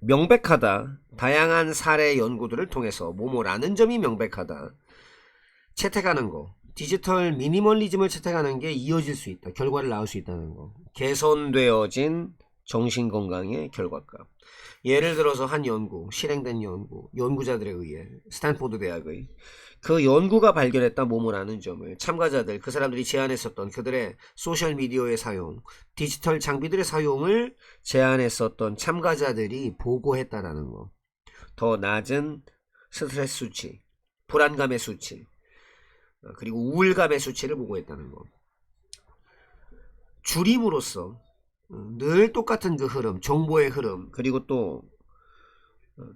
명백하다. 다양한 사례 연구들을 통해서 뭐뭐라는 점이 명백하다. 채택하는 거. 디지털 미니멀리즘을 채택하는 게 이어질 수 있다. 결과를 낳을 수 있다는 거. 개선되어진 정신건강의 결과값. 예를 들어서 한 연구, 실행된 연구, 연구자들에 의해 스탠포드 대학의 그 연구가 발견했다 뭐뭐라는 점을 참가자들, 그 사람들이 제안했었던 그들의 소셜미디어의 사용, 디지털 장비들의 사용을 제안했었던 참가자들이 보고했다라는 거. 더 낮은 스트레스 수치, 불안감의 수치, 그리고 우울감의 수치를 보고했다는 거. 줄임으로써 늘 똑같은 그 흐름, 정보의 흐름, 그리고 또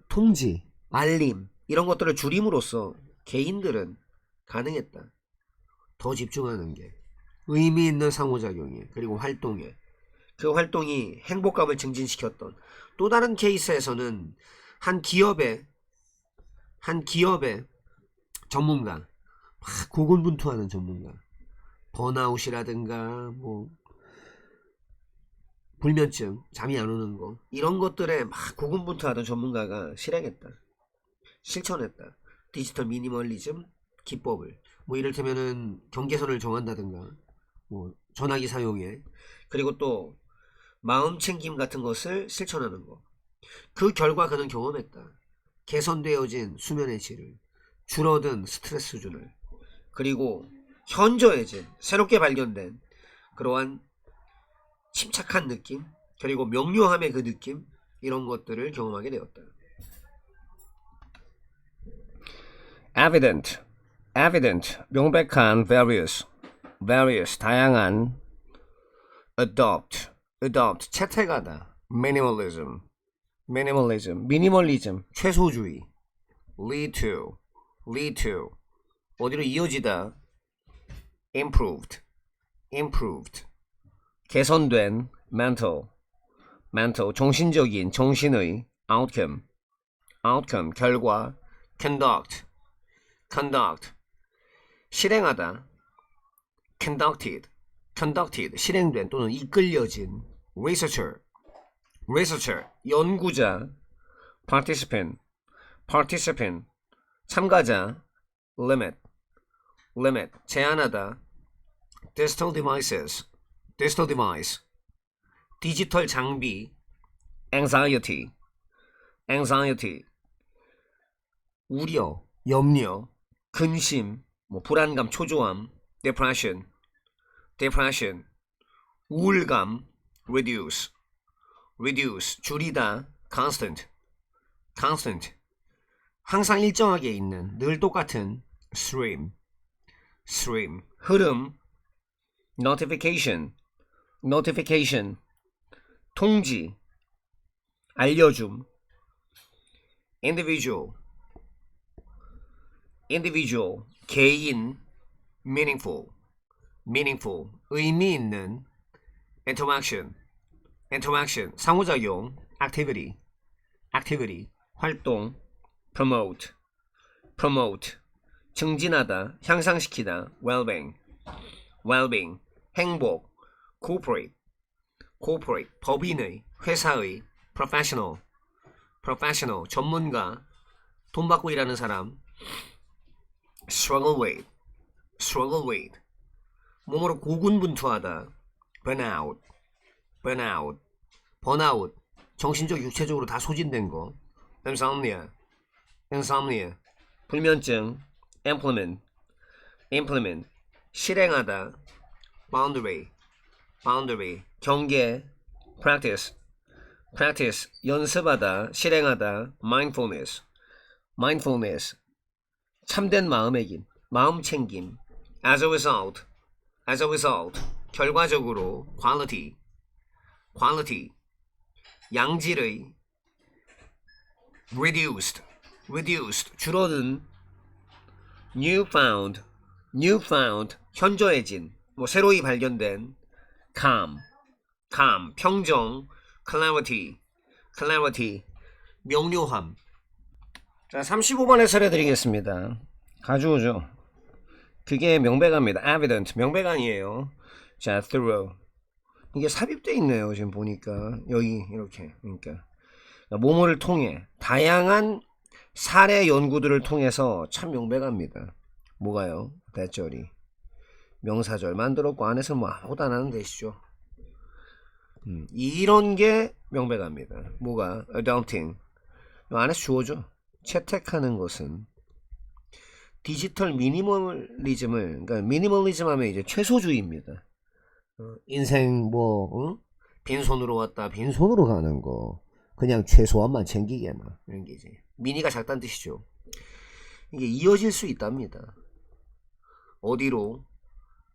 통지, 알림 이런 것들을 줄임으로써 개인들은 가능했다. 더 집중하는 게 의미 있는 상호작용에, 그리고 활동에, 그 활동이 행복감을 증진시켰던. 또 다른 케이스에서는 한 기업의 전문가, 막 고군분투하는 전문가, 번아웃이라든가 뭐 불면증, 잠이 안 오는 거, 이런 것들에 막 고군분투하던 전문가가 실행했다, 실천했다. 디지털 미니멀리즘 기법을, 뭐 이를테면은 경계선을 정한다든가, 뭐 전화기 사용에, 그리고 또 마음 챙김 같은 것을 실천하는 거. 그 결과 그는 경험했다. 개선되어진 수면의 질을, 줄어든 스트레스 수준을, 그리고 현저해진 새롭게 발견된 그러한 침착한 느낌, 그리고 명료함의 그 느낌, 이런 것들을 경험하게 되었다. evident, evident, 명백한, various, 다양한, adopt, 채택하다, minimalism, 미니멀리즘, 최소주의, lead to, 어디로 이어지다, improved, 개선된, mental, 정신적인, 정신의, outcome, 결과, conduct, 실행하다, conducted, 실행된 또는 이끌려진, researcher, 연구자, participant, 참가자, limit, 제한하다, digital device, 디지털 장비, anxiety, 우려, 염려, 근심, 뭐 불안감, 초조함, depression, 우울감, reduce, 줄이다, constant, 항상 일정하게 있는, 늘 똑같은, stream, 흐름, notification, 통지, 알려줌, individual, 개인, meaningful, 의미 있는, interaction, 상호작용, activity, 활동, promote, 증진하다, 향상시키다, well-being, 행복, corporate, 법인의, 회사의, professional, 전문가, 돈 받고 일하는 사람, struggle with, 몸으로 고군분투하다, burnout, 정신적, 육체적으로 다 소진된 거, insomnia, 불면증, implement, 실행하다, boundary, 경계, practice, 연습하다, 실행하다, mindfulness, 참된 마음의 마음 챙김, as a result, 결과적으로, quality, 양질의, reduced, 줄어든, newfound, 현저해진, 뭐 새로이 발견된, calm, 평정, clarity, 명료함. 자, 35번에 설해드리겠습니다. 가져오죠. 그게 명백합니다. evident, 명백한이에요. 자, thorough. 이게 삽입돼 있네요. 지금 보니까 여기 이렇게. 그러니까 모모를 통해 다양한 사례 연구들을 통해서 참 명백합니다. 뭐가요? 대절이 명사절 만들었고 안에서 뭐 아무것도 안 하는 대시죠. 이런 게 명백합니다. 뭐가? adulting 안에서 주어져. 채택하는 것은 디지털 미니멀리즘을, 그러니까 미니멀리즘 하면 이제 최소주의입니다. 인생 뭐 빈손으로 왔다 빈손으로 가는 거, 그냥 최소한만 챙기게만, 이런 게 이제 미니가 작다는 뜻이죠. 이게 이어질 수 있답니다. 어디로?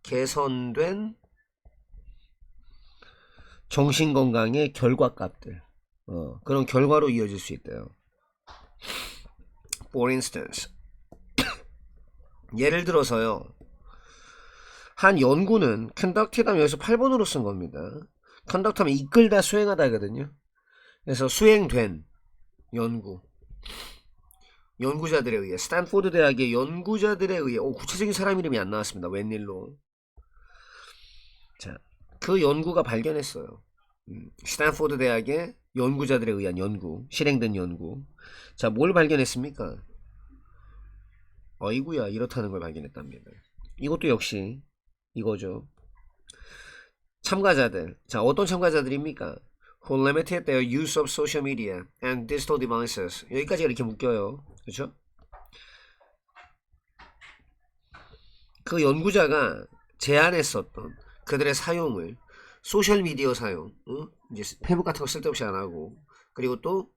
개선된 정신건강의 결과값들, 그런 결과로 이어질 수 있대요. For instance, 예를 들어서요, 한 연구는 conducted 하면 여기서 8번으로 쓴 겁니다. conduct 하면 이끌다, 수행하다 거든요. 그래서 수행된 연구, 연구자들에 의해, 스탠포드 대학의 연구자들에 의해, 구체적인 사람 이름이 안 나왔습니다. 웬일로? 자, 그 연구가 발견했어요. 스탠포드 대학의 연구자들에 의한 연구, 실행된 연구. 자, 뭘 발견했습니까? 어이구야, 이렇다는 걸 발견했답니다. 이것도 역시 이거죠. 참가자들. 자, 어떤 참가자들입니까? Who limited their use of social media and digital devices. 여기까지 이렇게 묶여요. 그렇죠? 그 연구자가 제한했었던 그들의 사용을, 소셜미디어 사용, 이제 페북 같은 거 쓸데없이 안 하고, 그리고 또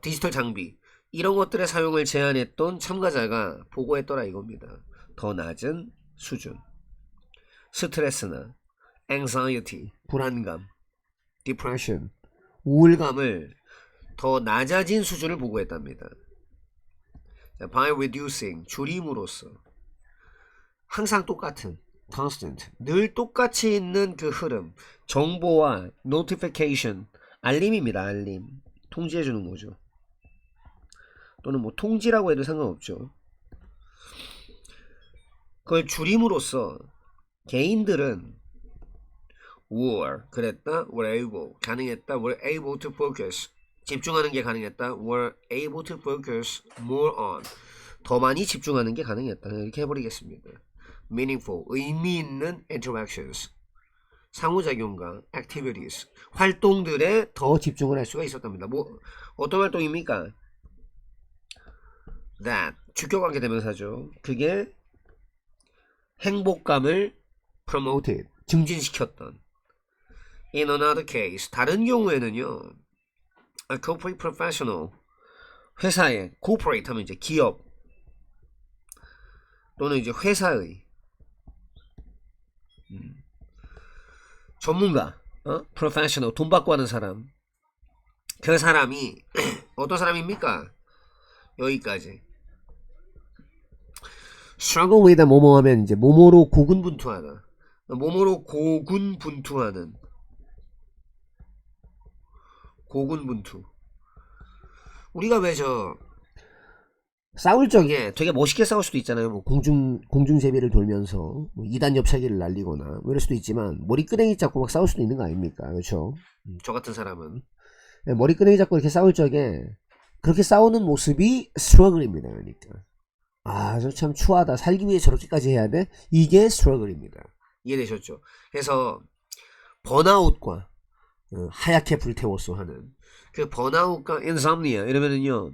디지털 장비, 이런 것들의 사용을 제한했던 참가자가 보고했더라 이겁니다. 더 낮은 수준, 스트레스나 anxiety, 불안감, depression, 우울감을 더 낮아진 수준을 보고했답니다. by reducing, 줄임으로써, 항상 똑같은 constant, 늘 똑같이 있는 그 흐름, 정보와 notification, 알림입니다. 알림, 통지해주는 거죠. 또는 뭐 통지라고 해도 상관없죠. 그걸 줄임으로써 개인들은 그랬다, were able, 가능했다, were able to focus, 집중하는 게 가능했다, were able to focus more on, 더 많이 집중하는 게 가능했다. 이렇게 해버리겠습니다. meaningful, 의미 있는 interactions, 상호작용과 activities, 활동들에 더 집중을 할 수가 있었답니다. 뭐 어떤 활동입니까? that, 주격관계 대명사죠. 그게 행복감을 promoted, 증진시켰던. In another case, 다른 경우에는요, a corporate professional, 회사의 corporate 하면 이제 기업 또는 이제 회사의 전문가, professional, 돈 받고 하는 사람, 그 사람이 어떤 사람입니까? 여기까지. struggle with 뭐뭐 하면 이제 뭐뭐로 고군분투하다, 뭐뭐로 고군분투하는, 고군분투. 우리가 왜 싸울 적에 되게 멋있게 싸울 수도 있잖아요. 뭐 공중제비를 돌면서 뭐 2단 옆차기를 날리거나 뭐 이럴 수도 있지만, 머리끄댕이 잡고 막 싸울 수도 있는 거 아닙니까? 그렇죠? 저 같은 사람은 머리끄댕이 잡고 이렇게 싸울 적에 그렇게 싸우는 모습이 스트러글입니다. 그러니까 저 참 추하다, 살기 위해 저렇게까지 해야 돼? 이게 스트러글입니다. 이해되셨죠? 그래서 번아웃과 하얗게 불태웠어 하는 그 번아웃과 insomnia 이러면은요,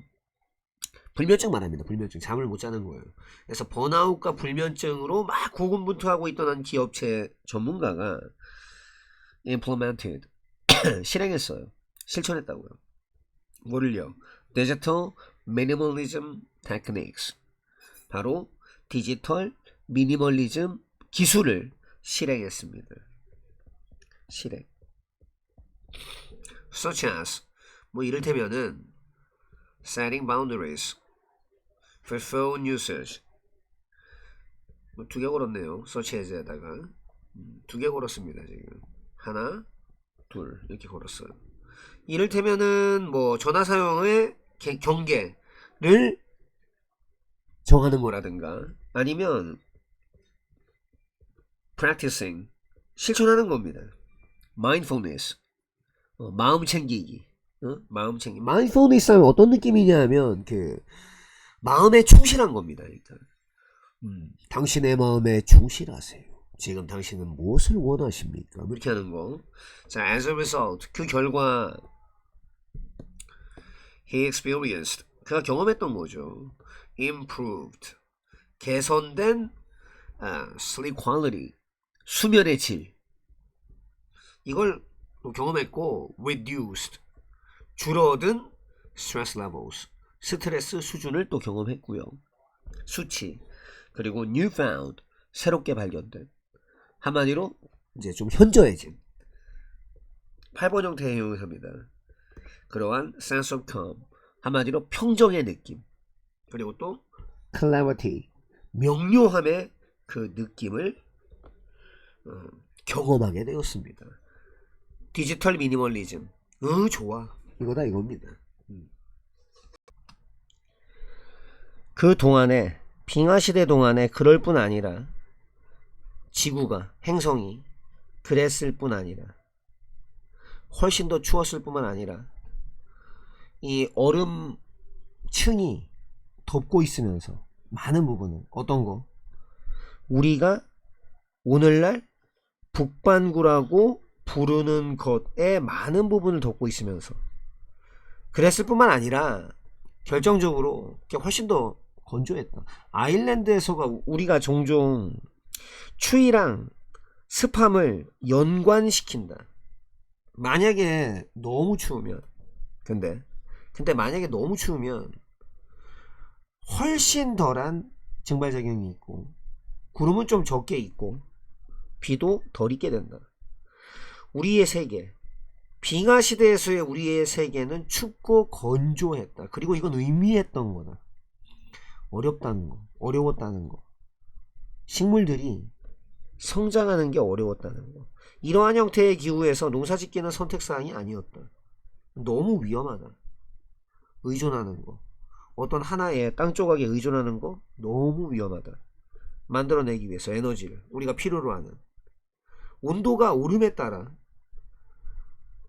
불면증 말합니다. 불면증, 잠을 못 자는 거예요. 그래서 번아웃과 불면증으로 막 고군분투하고 있던 한 기업체 전문가가 implemented, 실행했어요. 실천했다고요. 뭐를요? digital minimalism techniques, 바로 디지털 미니멀리즘 기술을 실행했습니다. 실행. such as, 뭐 이를테면은 setting boundaries for phone usage. 뭐 2개 걸었네요. such as에다가 2개 걸었습니다. 지금 하나, 둘 이렇게 걸었어요. 이를테면은 뭐 전화 사용의 경계를 정하는 거라든가, 아니면 practicing, 실천하는 겁니다. mindfulness, 마음 챙기기, 마음 챙김. 마인드풀니스 하면 어떤 느낌이냐 하면 그 마음에 충실한 겁니다. 일단 당신의 마음에 충실하세요. 지금 당신은 무엇을 원하십니까? 이렇게 하는 거. 자, as a result, 그 결과 he experienced, 그가 경험했던 거죠. improved, 개선된 sleep quality, 수면의 질. 이걸 또 경험했고 reduced, 줄어든 stress levels, 스트레스 수준을 또 경험했고요. 수치. 그리고 newfound, 새롭게 발견된. 한마디로 이제 좀 현저해진 8번 형태의 형용사입니다. 그러한 sense of calm, 한마디로 평정의 느낌. 그리고 또 clarity, 명료함의 그 느낌을 경험하게 되었습니다. 디지털 미니멀리즘. 좋아. 이거다 이겁니다. 그 동안에 빙하시대 동안에 그럴 뿐 아니라 지구가 행성이 그랬을 뿐 아니라 훨씬 더 추웠을 뿐만 아니라 이 얼음층이 덮고 있으면서 많은 부분은 어떤 거? 우리가 오늘날 북반구라고 부르는 것의 많은 부분을 덮고 있으면서 그랬을 뿐만 아니라 결정적으로 훨씬 더 건조했다. 아일랜드에서가 우리가 종종 추위랑 습함을 연관시킨다. 만약에 너무 추우면 근데 만약에 너무 추우면 훨씬 덜한 증발작용이 있고 구름은 좀 적게 있고 비도 덜 있게 된다. 우리의 세계, 빙하시대에서의 우리의 세계는 춥고 건조했다. 그리고 이건 의미했던 거다. 어렵다는 거, 어려웠다는 거. 식물들이 성장하는 게 어려웠다는 거. 이러한 형태의 기후에서 농사짓기는 선택사항이 아니었다. 너무 위험하다. 의존하는 거, 어떤 하나의 땅 조각에 의존하는 거 너무 위험하다. 만들어내기 위해서 에너지를 우리가 필요로 하는 온도가 오름에 따라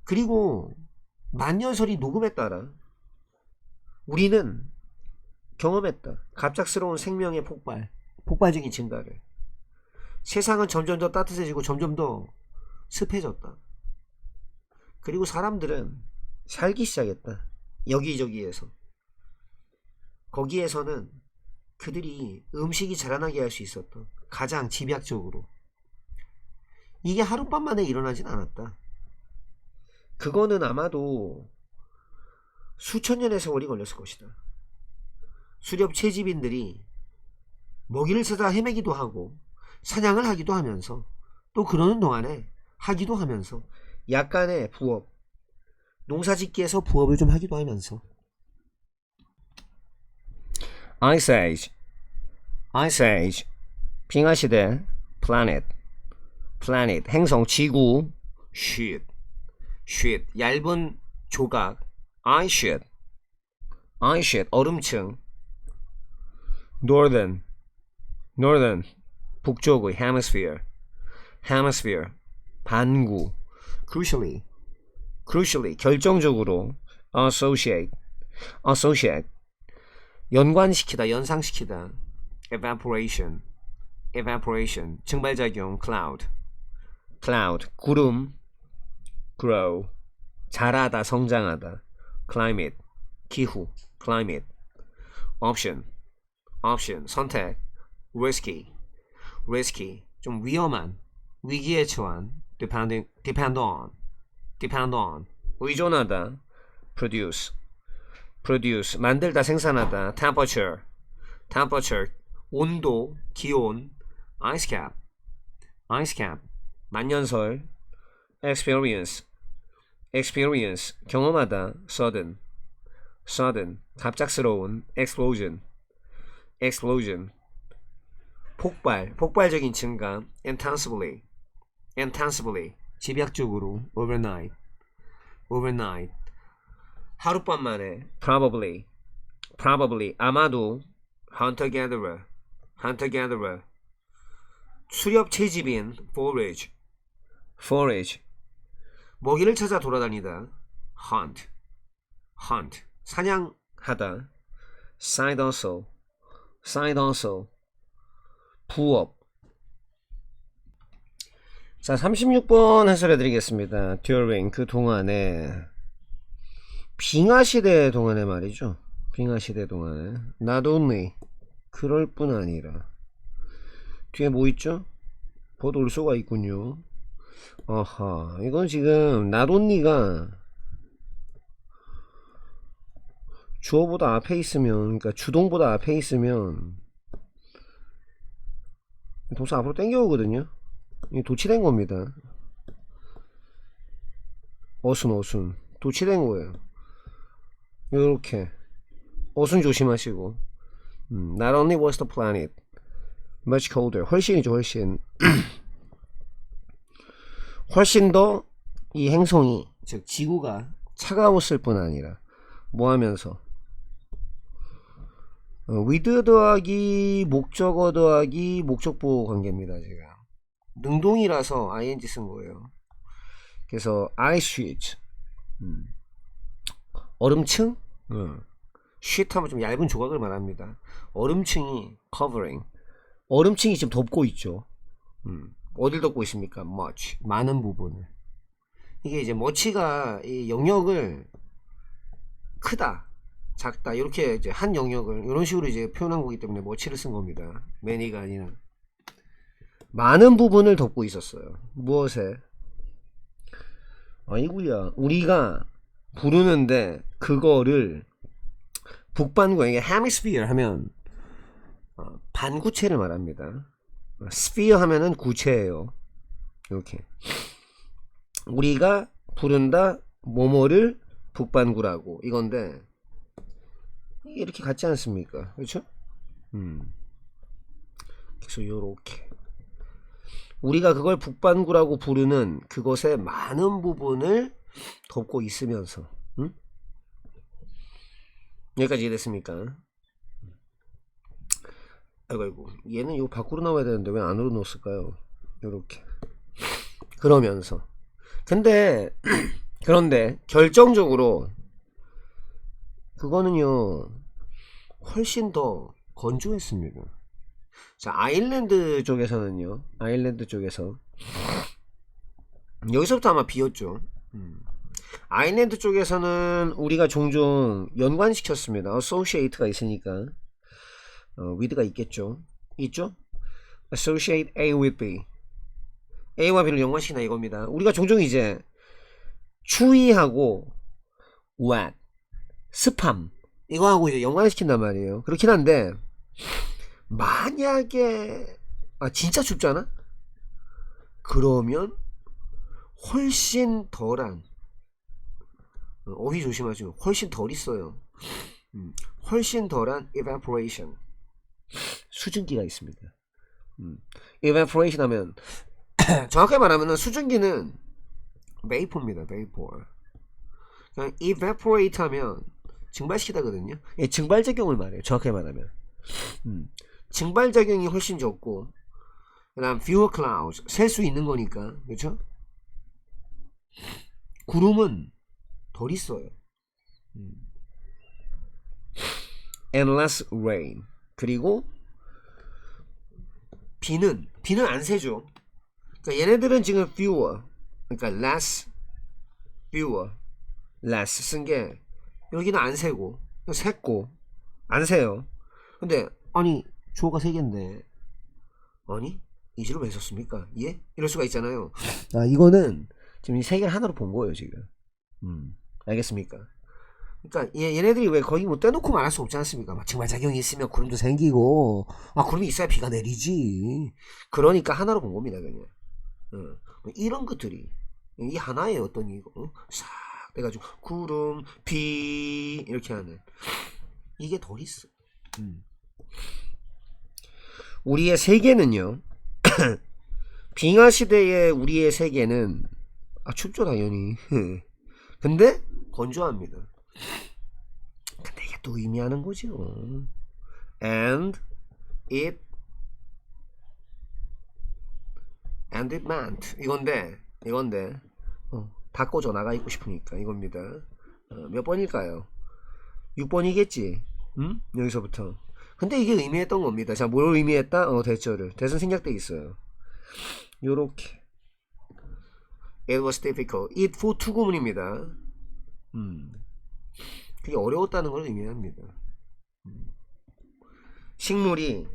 그리고 만년설이 녹음에 따라 우리는 경험했다. 갑작스러운 생명의 폭발적인 증가를. 세상은 점점 더 따뜻해지고 점점 더 습해졌다. 그리고 사람들은 살기 시작했다. 여기저기에서. 거기에서는 그들이 음식이 자라나게 할 수 있었던 가장 집약적으로 이게 하룻밤 만에 일어나진 않았다. 그거는 아마도 수천 년의 세월이 걸렸을 것이다. 수렵 채집인들이 먹이를 찾아 헤매기도 하고 사냥을 하기도 하면서 또 그러는 동안에 하기도 하면서 약간의 부업, 농사짓기에서 부업을 좀 하기도 하면서 Ice Age, 빙하시대, planet, 행성, 지구, sheet, 얇은 조각, ice sheet, 얼음층, northern, 북쪽의 hemisphere, 반구, crucially, 결정적으로, associate, 연관시키다, 연상시키다, evaporation, 증발작용, cloud, 구름, grow, 자라다, 성장하다, climate, 기후, climate, option, 선택, risky, 좀 위험한, 위기에 처한, depend on, 의존하다, produce, 만들다, 생산하다, temperature, 온도, 기온, ice cap, 만년설, experience, 경험하다, sudden, 갑작스러운, explosion, 폭발적인 증가, intensively, 집약적으로, overnight, 하룻밤 만에, probably, 아마도, hunter gatherer, 수렵 채집인, forage, 먹이를 찾아 돌아다니다, hunt, hunt 사냥하다. side hustle 부업. 자, 36번 해설해 드리겠습니다. during 그 동안에 빙하시대 동안에 말이죠. 빙하시대 동안에 not only 그럴 뿐 아니라 뒤에 뭐 있죠? 곧 올 수가 있군요. 아하, 이건 지금 not only가 주어보다 앞에 있으면, 그러니까 주동보다 앞에 있으면 동사 앞으로 당겨오거든요. 이 도치된 겁니다. 어순 도치된 거예요. 요렇게 어순 조심하시고. Not only was the planet much colder, 훨씬이죠. 훨씬 더 이 행성이, 즉 지구가 차가웠을 뿐 아니라 뭐 하면서 with 더하기 목적어 더하기 목적보 관계입니다. 지금 능동이라서 ing 쓴 거예요. 그래서 ice sheet 얼음층, sheet 하면 좀 얇은 조각을 말합니다. 얼음층이 covering, 얼음층이 지금 덮고 있죠. 어딜 덮고 있습니까? much, 많은 부분을. 이게 이제 much가 이 영역을 크다, 작다, 이렇게 이제 한 영역을 이런 식으로 이제 표현한 거기 때문에 much를 쓴 겁니다. many가 아니라. 많은 부분을 덮고 있었어요. 무엇에? 아이구야, 우리가 부르는데 그거를 북반구, 이게 hemisphere 하면 반구체를 말합니다. sphere 하면은 구체예요. 이렇게 우리가 부른다 뭐뭐를 북반구라고, 이건데 이렇게 같지 않습니까? 그렇죠? 그래서 요렇게 우리가 그걸 북반구라고 부르는 그것의 많은 부분을 덮고 있으면서, 여기까지 이해됐습니까? 아이고, 얘는 이거 밖으로 나와야 되는데 왜 안으로 넣었을까요? 요렇게. 그러면서 그런데 결정적으로 그거는요 훨씬 더 건조했습니다. 자, 아일랜드 쪽에서는요, 아일랜드 쪽에서 여기서부터 아마 비었죠. 아일랜드 쪽에서는 우리가 종종 연관시켰습니다. associate가 있으니까 with가 있겠죠. 있죠? associate A with B, A와 B를 연관시키나 이겁니다. 우리가 종종 이제 추위하고 wet, 습함, 이거하고 이제 연관을 시킨단 말이에요. 그렇긴 한데 만약에 진짜 춥잖아? 그러면 훨씬 덜한, 어휘 조심하시고, 훨씬 덜 있어요. 훨씬 덜한 evaporation, 수증기가 있습니다. evaporation 하면 정확하게 말하면 수증기는 vapor입니다. vapor. 그냥 evaporate 하면 증발시키다거든요. 예, 증발작용을 말해요. 정확하게 말하면. 증발작용이 훨씬 적고, 그 다음 fewer clouds, 셀 수 있는 거니까, 그렇죠? 구름은 덜 있어요. and less rain, 그리고 비는 안 새죠. 그러니까 얘네들은 지금 fewer, 그러니까 less 쓴 게 여기는 안 새고, 샜고 안 새요. 근데 아니 주어가 세 개인데 아니 이지를 왜 썼습니까? 예? 이럴 수가 있잖아요. 이거는 지금 이 세 개를 하나로 본 거예요 지금. 알겠습니까? 그러니까 얘네들이 왜 거의 뭐 떼놓고 말할 수 없지 않습니까? 막 증발작용이 있으면 구름도 생기고, 구름이 있어야 비가 내리지. 그러니까 하나로 본 겁니다 그냥. 이런 것들이 이 하나의 어떤 이거 싹 돼가지고 구름, 비 이렇게 하는 이게 덜 있어. 우리의 세계는요 빙하 시대의 우리의 세계는 춥죠 당연히. 근데 건조합니다. 근데 이게 또 의미하는 거죠. and it meant 이건데 바꿔줘 나가 있고 싶으니까 이겁니다. 몇 번일까요? 6번이겠지. 응? 여기서부터. 근데 이게 의미했던 겁니다. 자, 뭘 의미했다? 대절을. 대선 생략돼 있어요. 요렇게. It was difficult. It for to 구문입니다. 그게 어려웠다는 걸 의미합니다. 식물이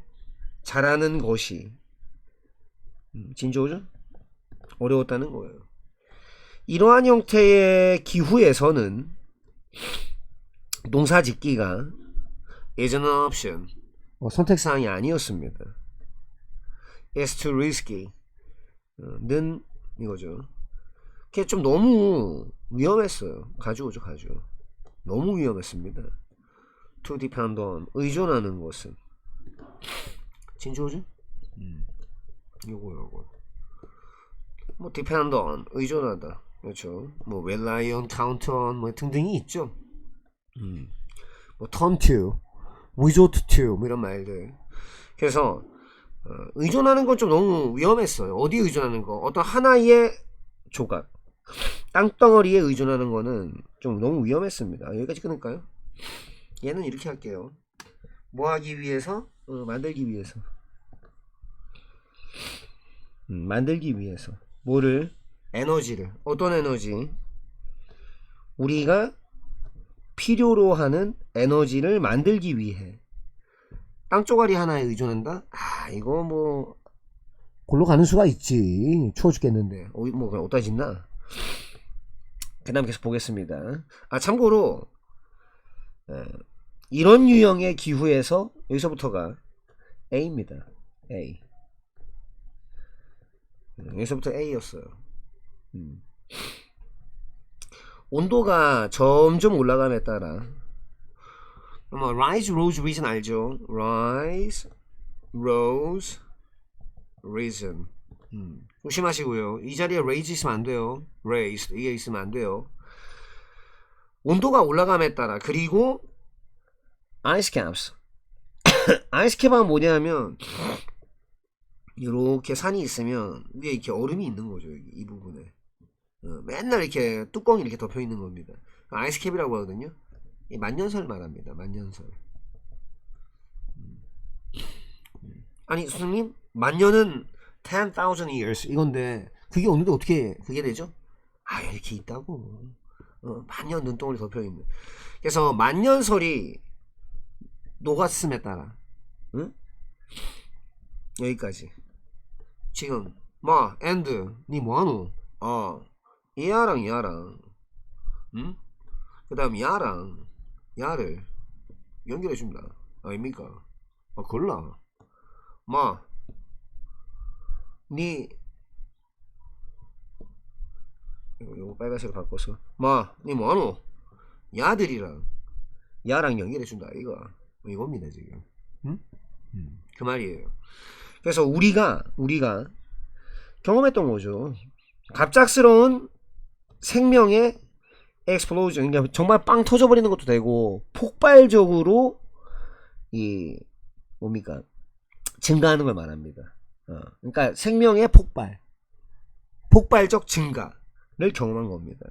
자라는 것이 진조죠? 어려웠다는 거예요. 이러한 형태의 기후에서는 농사 짓기가 is an option. 선택사항이 아니었습니다. It's too risky. 는 이거죠. 그게 좀 너무 위험했어요. 가주오죠, 가주. 너무 위험했습니다. To depend on. 의존하는 것은. 진조죠? 요거. 뭐 depend on. 의존하다. 그렇죠. 뭐 rely on, count on 뭐 등등이 있죠. 뭐 turn to, resort to 뭐 이런 말들. 그래서 의존하는 건 좀 너무 위험했어요. 어디에 의존하는 거? 어떤 하나의 조각, 땅덩어리에 의존하는 거는 좀 너무 위험했습니다. 여기까지 끊을까요? 얘는 이렇게 할게요. 뭐 하기 위해서? 만들기 위해서. 만들기 위해서. 뭐를? 에너지를. 어떤 에너지? 우리가 필요로 하는 에너지를 만들기 위해. 땅조가리 하나에 의존한다? 이거 뭐 골로 가는 수가 있지. 추워 죽겠는데 뭐 어디다 짓나. 그 다음 계속 보겠습니다. 참고로 이런 유형의 기후에서 여기서부터가 A입니다. A. 여기서부터 A였어요. 온도가 점점 올라감에 따라 뭐 rise, rose, risen 알죠? rise, rose, risen. 조심하시고요. 이 자리에 raise 있으면 안 돼요. raised 이게 있으면 안 돼요. 온도가 올라감에 따라. 그리고 ice caps. ice cap은 뭐냐면 이렇게 산이 있으면 위에 이렇게 얼음이 있는 거죠. 여기 이 부분에 맨날 이렇게 뚜껑이 이렇게 덮여 있는 겁니다. 아이스 캡이라고 하거든요. 만년설 말합니다. 만년설. 아니 선생님, 만년은 10,000 years 이건데 그게 오늘도 어떻게 그게 되죠? 이렇게 있다고. 만년 눈덩어리 덮여 있는. 그래서 만년설이 녹았음에 따라, 응? 여기까지. 지금 and 니 뭐하노? 얘랑 응? 그 다음 야를 연결해준다. 아닙니까? 골라. 니 이거 빨간색으로 바꿔서 니 뭐하노? 야들이랑 야랑 연결해준다. 이겁니다 지금. 응? 그 말이에요. 그래서 우리가 경험했던 거죠. 갑작스러운 생명의 explosion, 그러니까 정말 빵 터져버리는 것도 되고 폭발적으로 뭡니까? 증가하는 걸 말합니다. 그러니까 생명의 폭발적 증가를 경험한 겁니다.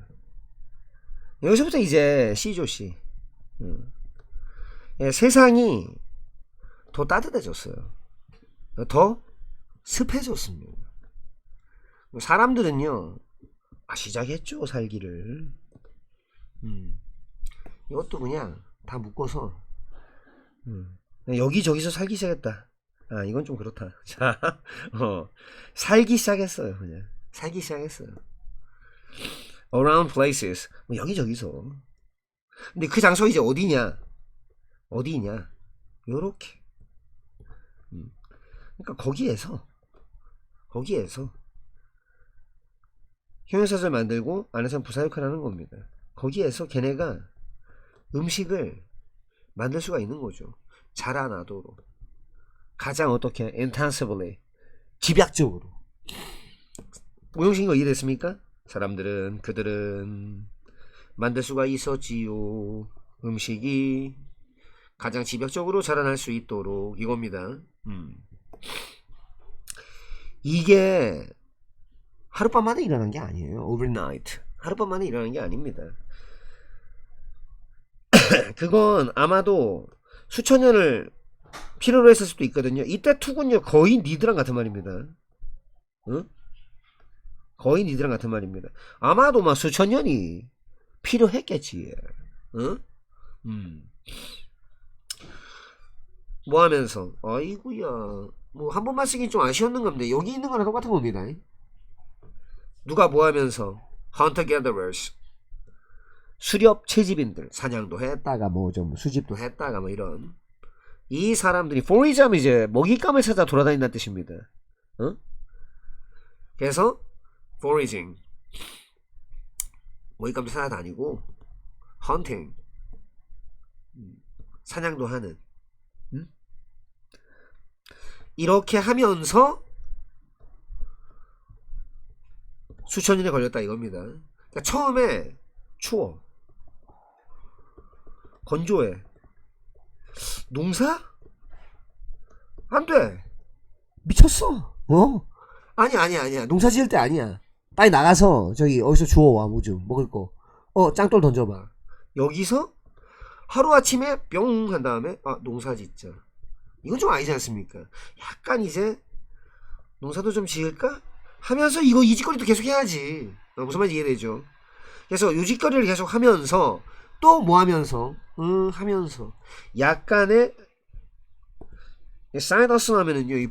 여기서부터 이제 C죠, C. 세상이 더 따뜻해졌어요. 더 습해졌습니다. 사람들은요, 시작했죠, 살기를. 이것도 그냥 다 묶어서 여기저기서 살기 시작했다. 이건 좀 그렇다. 자, 살기 시작했어요. 그냥 살기 시작했어요. Around places, 여기저기서. 근데 그 장소 이제 어디냐? 요렇게. 그러니까 거기에서 형용사절 만들고 안에서는 부사역할을 하는 겁니다. 거기에서 걔네가 음식을 만들 수가 있는 거죠. 자라나도록. 가장 어떻게 intensively, 집약적으로. 오형식인 거 이해됐습니까? 그들은 만들 수가 있었지요. 음식이 가장 집약적으로 자라날 수 있도록, 이겁니다. 이게 하룻밤 만에 일어난 게 아니에요. overnight. 하룻밤 만에 일어난 게 아닙니다. 그건 아마도 수천 년을 필요로 했을 수도 있거든요. 이때 투군요 거의 니드랑 같은 말입니다. 응? 거의 니드랑 같은 말입니다. 아마도 막 수천 년이 필요했겠지. 응? 뭐 하면서 아이구야 뭐 한 번만 쓰긴 좀 아쉬웠는 건데 여기 있는 거랑 똑같은 겁니다. 누가 뭐 하면서 Hunter Gatherers 수렵 채집인들 사냥도 했다가 뭐 좀 수집도 했다가 뭐 이런 이 사람들이 forage 하면 이제 먹잇감을 찾아 돌아다닌다는 뜻입니다. 어? 그래서 foraging 먹잇감도 찾아다니고 hunting 사냥도 하는 이렇게 하면서 수천 년이 걸렸다 이겁니다. 그러니까 처음에 추워 건조해 농사? 안돼 미쳤어. 아니야 농사 지을 때 아니야. 빨리 나가서 저기 어디서 주워와 뭐 좀 먹을 거 짱돌 던져봐. 여기서 하루아침에 뿅 한 다음에 농사 짓자. 이건 좀 아니지 않습니까? 약간 이제 농사도 좀 지을까? 하면서 이 짓거리도 계속 해야지. 무슨 말인지 이해되죠? 그래서 이 짓거리를 계속 하면서 또 뭐 하면서 하면서 약간의 사이더스 하면은요 이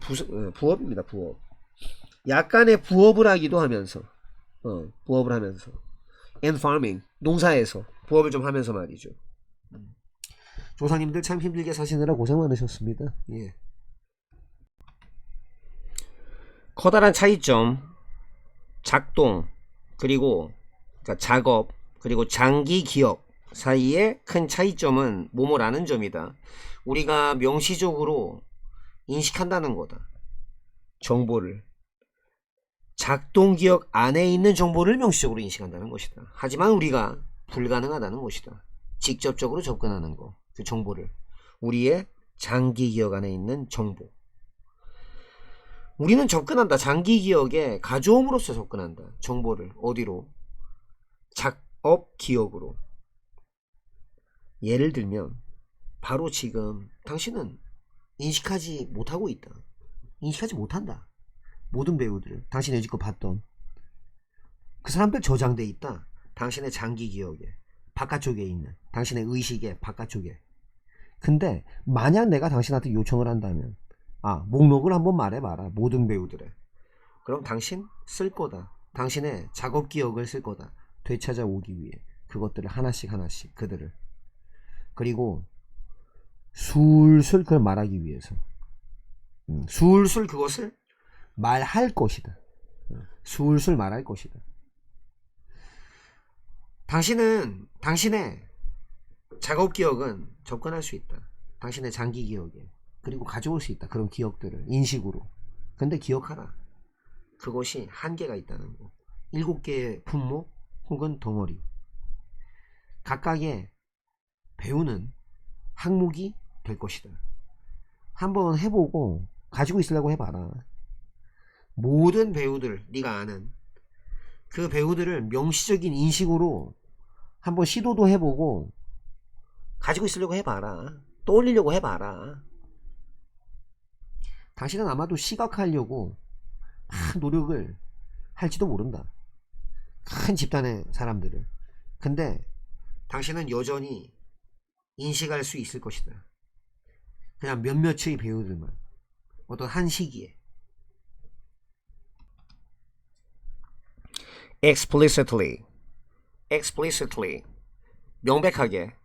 부업입니다. 부업. 약간의 부업을 하기도 하면서 부업을 하면서 and farming 농사에서 부업을 좀 하면서 말이죠. 조상님들 참 힘들게 사시느라 고생 많으셨습니다. 예. 커다란 차이점 작동 그리고 그러니까 작업 그리고 장기 기억 사이의 큰 차이점은 뭐뭐라는 점이다. 우리가 명시적으로 인식한다는 거다. 정보를 작동 기억 안에 있는 정보를 명시적으로 인식한다는 것이다. 하지만 우리가 불가능하다는 것이다. 직접적으로 접근하는 거, 그 정보를 우리의 장기 기억 안에 있는 정보. 우리는 접근한다. 장기 기억에 가져옴으로써 접근한다. 정보를 어디로? 작업 기억으로. 예를 들면 바로 지금 당신은 인식하지 못하고 있다. 인식하지 못한다. 모든 배우들 당신이 여지껏 봤던 그 사람들 저장돼 있다. 당신의 장기 기억에 바깥쪽에 있는 당신의 의식의 바깥쪽에. 근데 만약 내가 당신한테 요청을 한다면 목록을 한번 말해봐라. 모든 배우들의. 그럼 당신 쓸 거다. 당신의 작업 기억을 쓸 거다. 되찾아오기 위해 그것들을 하나씩 그들을. 그리고 술술 그걸 말하기 위해서 술술 그것을 말할 것이다. 술술 말할 것이다. 당신은 당신의 작업 기억은 접근할 수 있다. 당신의 장기 기억에. 그리고 가져올 수 있다. 그런 기억들을 인식으로. 근데 기억하라. 그것이 한계가 있다는 거. 7개의 품목 혹은 덩어리. 각각의 배우는 항목이 될 것이다. 한번 해보고 가지고 있으려고 해봐라. 모든 배우들 네가 아는 그 배우들을 명시적인 인식으로 한번 시도도 해보고 가지고 있으려고 해봐라. 떠올리려고 해봐라. 당신은 아마도 시각화하려고 노력을 할지도 모른다. 큰 집단의 사람들을. 근데 당신은 여전히 인식할 수 있을 것이다. 그냥 몇몇의 배우들만 어떤 한 시기에. explicitly 명백하게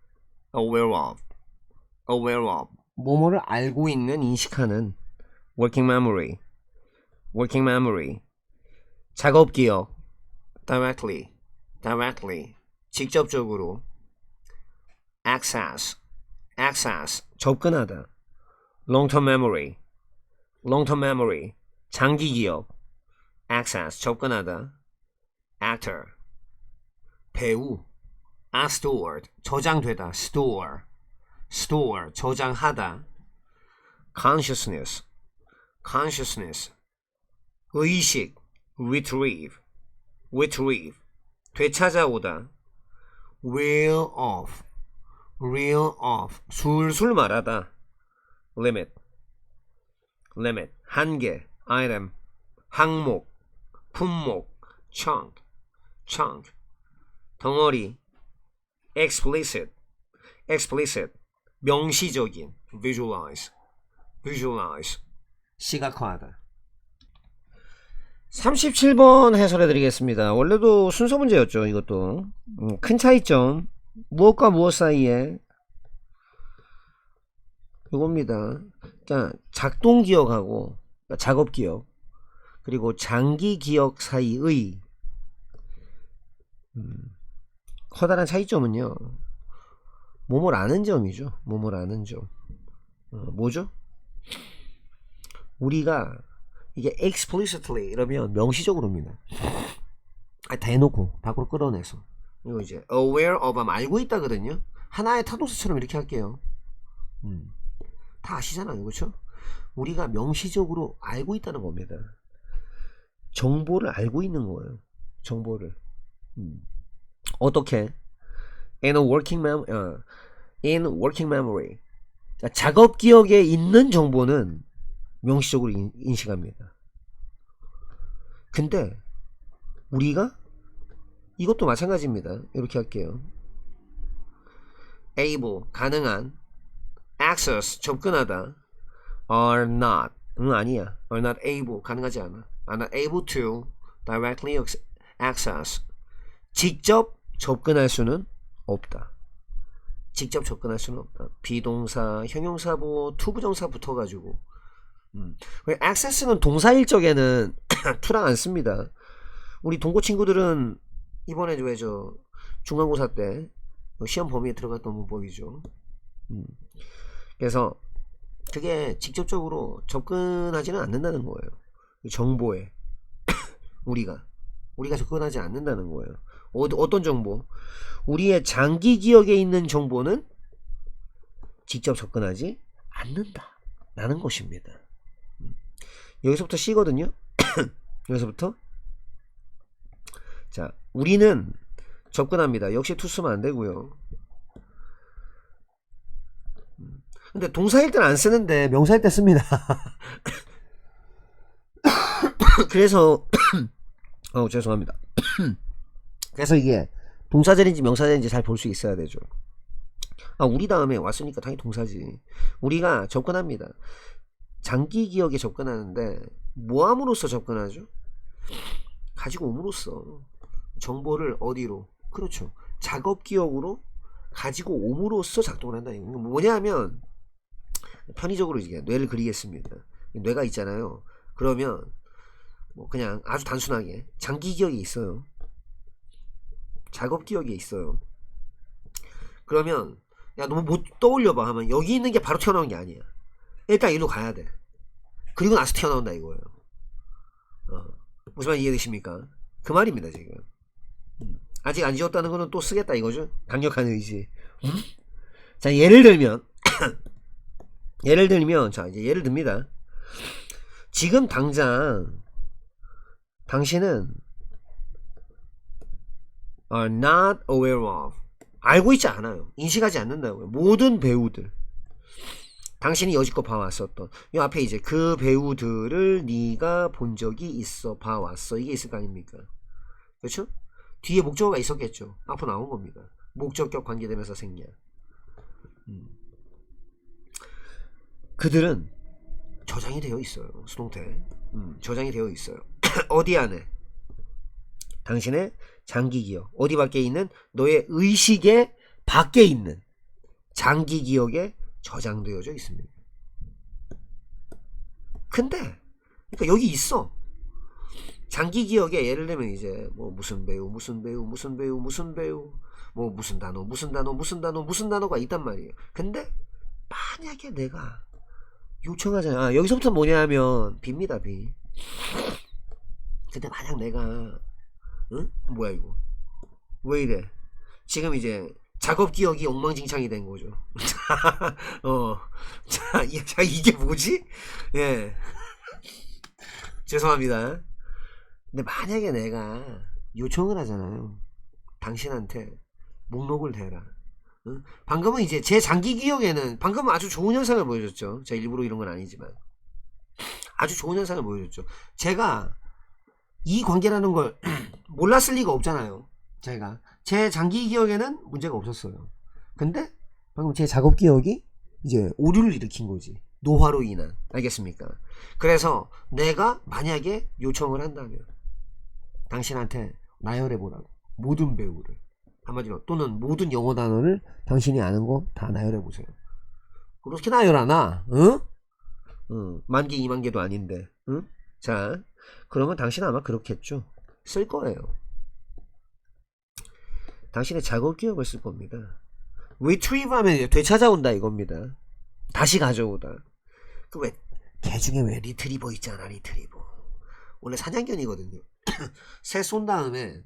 aware of 뭐뭐를 알고 있는 인식하는 working memory 작업 기억 directly 직접적으로 access 접근하다 long-term memory 장기 기억 access 접근하다 actor 배우 steward 저장되다 store 저장하다 consciousness 의식 retrieve 되찾아오다 reel off 술술 말하다. limit 한계, item 항목, 품목, chunk 덩어리, explicit 명시적인, visualize 시각화하다. 37번 해설해 드리겠습니다. 원래도 순서 문제였죠. 이것도 큰 차이점, 무엇과 무엇 사이에 요겁니다. 그러니까 작동 기억하고 작업 기억 그리고 장기 기억 사이의 커다란 차이점은요, 뭐뭐라는 점이죠. 뭐뭐라는 점. 뭐죠? 우리가 이게 explicitly 이러면 명시적으로입니다. 대놓고 밖으로 끌어내서. 이거 이제 aware of 하면 알고 있다거든요. 하나의 타동사처럼 이렇게 할게요. 다 아시잖아요, 그렇죠? 우리가 명시적으로 알고 있다는 겁니다. 정보를 알고 있는 거예요. 정보를. 어떻게? In working memory. 그러니까 작업 기억에 있는 정보는 명시적으로 인식합니다. 근데 우리가 이것도 마찬가지입니다. 이렇게 할게요. able 가능한, access 접근하다, are not 아니야. are not able 가능하지 않아. are not able to directly access 직접 접근할 수는 없다. 직접 접근할 수는 없다. 비동사, 형용사보, 투부정사 붙어가지고. access는 동사일 적에는 to랑 안 씁니다. 우리 동고 친구들은 이번에 왜 저 중간고사 때 시험 범위에 들어갔던 문법이죠. 그래서 그게 직접적으로 접근하지는 않는다는 거예요. 정보에 우리가 접근하지 않는다는 거예요. 어떤 정보? 우리의 장기 기억에 있는 정보는 직접 접근하지 않는다 라는 것입니다. 여기서부터 C거든요. 여기서부터 자, 우리는 접근합니다. 역시 to 쓰면 안 되고요. 근데 동사일 때는 안 쓰는데 명사일 때 씁니다. 그래서 죄송합니다. 그래서 이게 동사절인지 명사절인지 잘 볼 수 있어야 되죠. 우리 다음에 왔으니까 당연히 동사지. 우리가 접근합니다. 장기 기억에 접근하는데 뭐함으로써 접근하죠? 가지고 옴으로써. 정보를 어디로? 그렇죠. 작업 기억으로 가지고 옴으로써 작동을 한다. 이거 뭐냐면 편의적으로 이제 뇌를 그리겠습니다. 뇌가 있잖아요. 그러면 뭐 그냥 아주 단순하게 장기 기억이 있어요. 작업 기억이 있어요. 그러면 야 너 못 떠올려봐 하면 여기 있는 게 바로 튀어나오는 게 아니야. 일단 이리로 가야 돼. 그리고 나서 튀어나온다 이거예요. 무슨 말 이해되십니까? 그 말입니다 지금. 아직 안 지웠다는 거는 또 쓰겠다 이거죠. 강력한 의지. 자, 예를 들면 자 이제 예를 듭니다. 지금 당장 당신은 are not aware of 알고 있지 않아요. 인식하지 않는다고요. 모든 배우들 당신이 여지껏 봐왔었던 이 앞에 이제 그 배우들을 네가 본 적이 있어 봐왔어 이게 있을 거 아닙니까? 그렇죠? 뒤에 목적어가 있었겠죠. 앞으로 나온 겁니다. 목적격 관계되면서 생략. 그들은 저장이 되어 있어요. 수동태. 저장이 되어 있어요. 어디 안에? 당신의 장기 기억. 어디 밖에 있는? 너의 의식의 밖에 있는 장기 기억에 저장되어져 있습니다. 근데 그러니까 여기 있어. 장기 기억에 예를 들면 이제 뭐 무슨 배우 뭐 무슨 단어가 있단 말이에요. 근데 만약에 내가 요청하잖아. 여기서부터 뭐냐 하면 비입니다. 비. 근데 만약 내가 뭐야 이거 왜 이래 지금 이제 작업 기억이 엉망진창이 된 거죠. 자 이게 뭐지? 예. 죄송합니다. 근데 만약에 내가 요청을 하잖아요. 당신한테 목록을 대라. 방금은 이제 제 장기 기억에는 방금은 아주 좋은 현상을 보여줬죠. 제가 일부러 이런 건 아니지만 아주 좋은 현상을 보여줬죠. 제가 이 관계라는 걸 몰랐을 리가 없잖아요. 제가 제 장기 기억에는 문제가 없었어요. 근데 방금 제 작업 기억이 이제 오류를 일으킨 거지. 노화로 인한. 알겠습니까? 그래서 내가 만약에 요청을 한다면 당신한테 나열해보라고. 모든 배우를. 한마디로 또는 모든 영어 단어를 당신이 아는 거 다 나열해보세요. 그렇게 나열하나? 응? 응. 10,000개 20,000개도 아닌데. 응? 자, 그러면 당신은 아마 그렇겠죠. 쓸 거예요. 당신의 작업 기억을 쓸 겁니다. retrieve 하면 되찾아온다 이겁니다. 다시 가져오다. 그 왜 개 중에 왜 리트리버 있잖아. 리트리버. 원래 사냥견이거든요. 새 쏜 다음에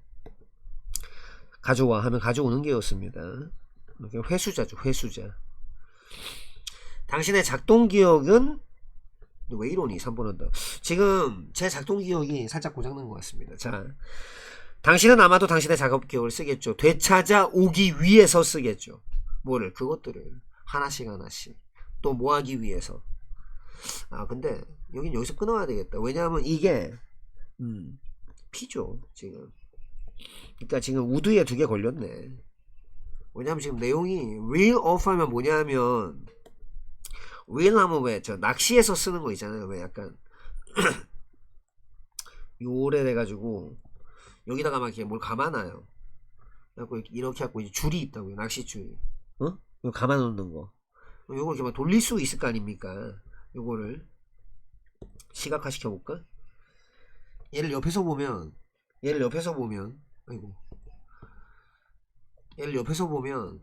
가져와 하면 가져오는 게였습니다. 회수자죠. 회수자. 당신의 작동 기억은 왜 이러니 3번은 더. 지금 제 작동 기억이 살짝 고장난 것 같습니다. 자, 당신은 아마도 당신의 작업 기억을 쓰겠죠. 되찾아오기 위해서 쓰겠죠. 뭐를? 그것들을 하나씩 하나씩 또 뭐 하기 위해서. 아 근데 여기서 끊어야 되겠다. 왜냐하면 이게 P죠 지금. 그러니까 지금 우드에 2개 걸렸네. 왜냐하면 지금 내용이 reel off 하면 뭐냐면 reel 하면 왜 저 낚시에서 쓰는 거 있잖아요. 왜 약간 요래 돼가지고 여기다가 막 이렇게 뭘 감아놔요. 그래갖고 이렇게 하고 줄이 있다고요. 낚시줄이. 어? 이거 감아놓는 거. 요걸 이렇게 막 돌릴 수 있을 거 아닙니까? 요거를 시각화 시켜볼까? 얘를 옆에서 보면 아이고 얘를 옆에서 보면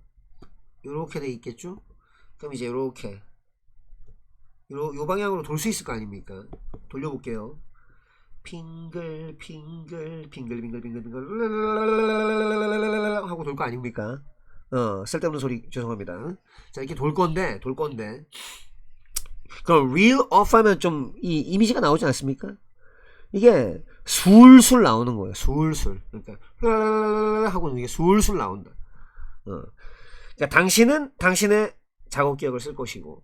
요렇게 돼 있겠죠? 그럼 이제 요렇게 요 방향으로 돌 수 있을 거 아닙니까? 돌려볼게요. 빙글 빙글 빙글 빙글 빙글 빙글 하고 돌 거 아닙니까? 쓸데없는 소리 죄송합니다. 자 이렇게 돌 건데 그럼 reel off 하면 좀 이 이미지가 나오지 않습니까? 이게 술술 나오는 거예요. 술술. 그러니까 하고 이게 술술 나온다. 그러니까 당신은 당신의 작업 기억을 쓸 것이고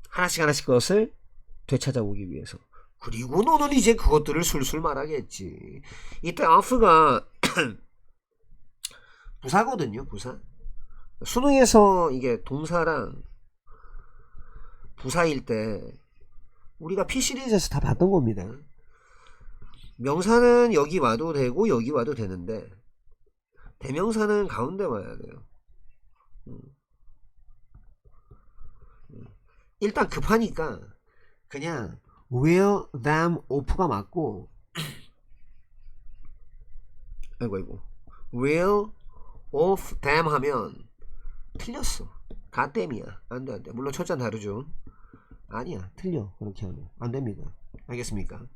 하나씩 그것을 되찾아오기 위해서. 그리고 너는 이제 그것들을 술술 말하겠지. 이때 off가 부사거든요. 부사. 수능에서 이게 동사랑 부사일 때 우리가 P 시리즈에서 다 봤던 겁니다. 명사는 여기 와도 되고 여기 와도 되는데 대명사는 가운데 와야 돼요. 일단 급하니까 그냥 will, them, of가 맞고 아이고 will, of, them 하면 틀렸어. 가땜이야. 안돼. 물론 첫자는 다르죠. 아니야. 틀려. 그렇게 하면 안됩니다. 알겠습니까?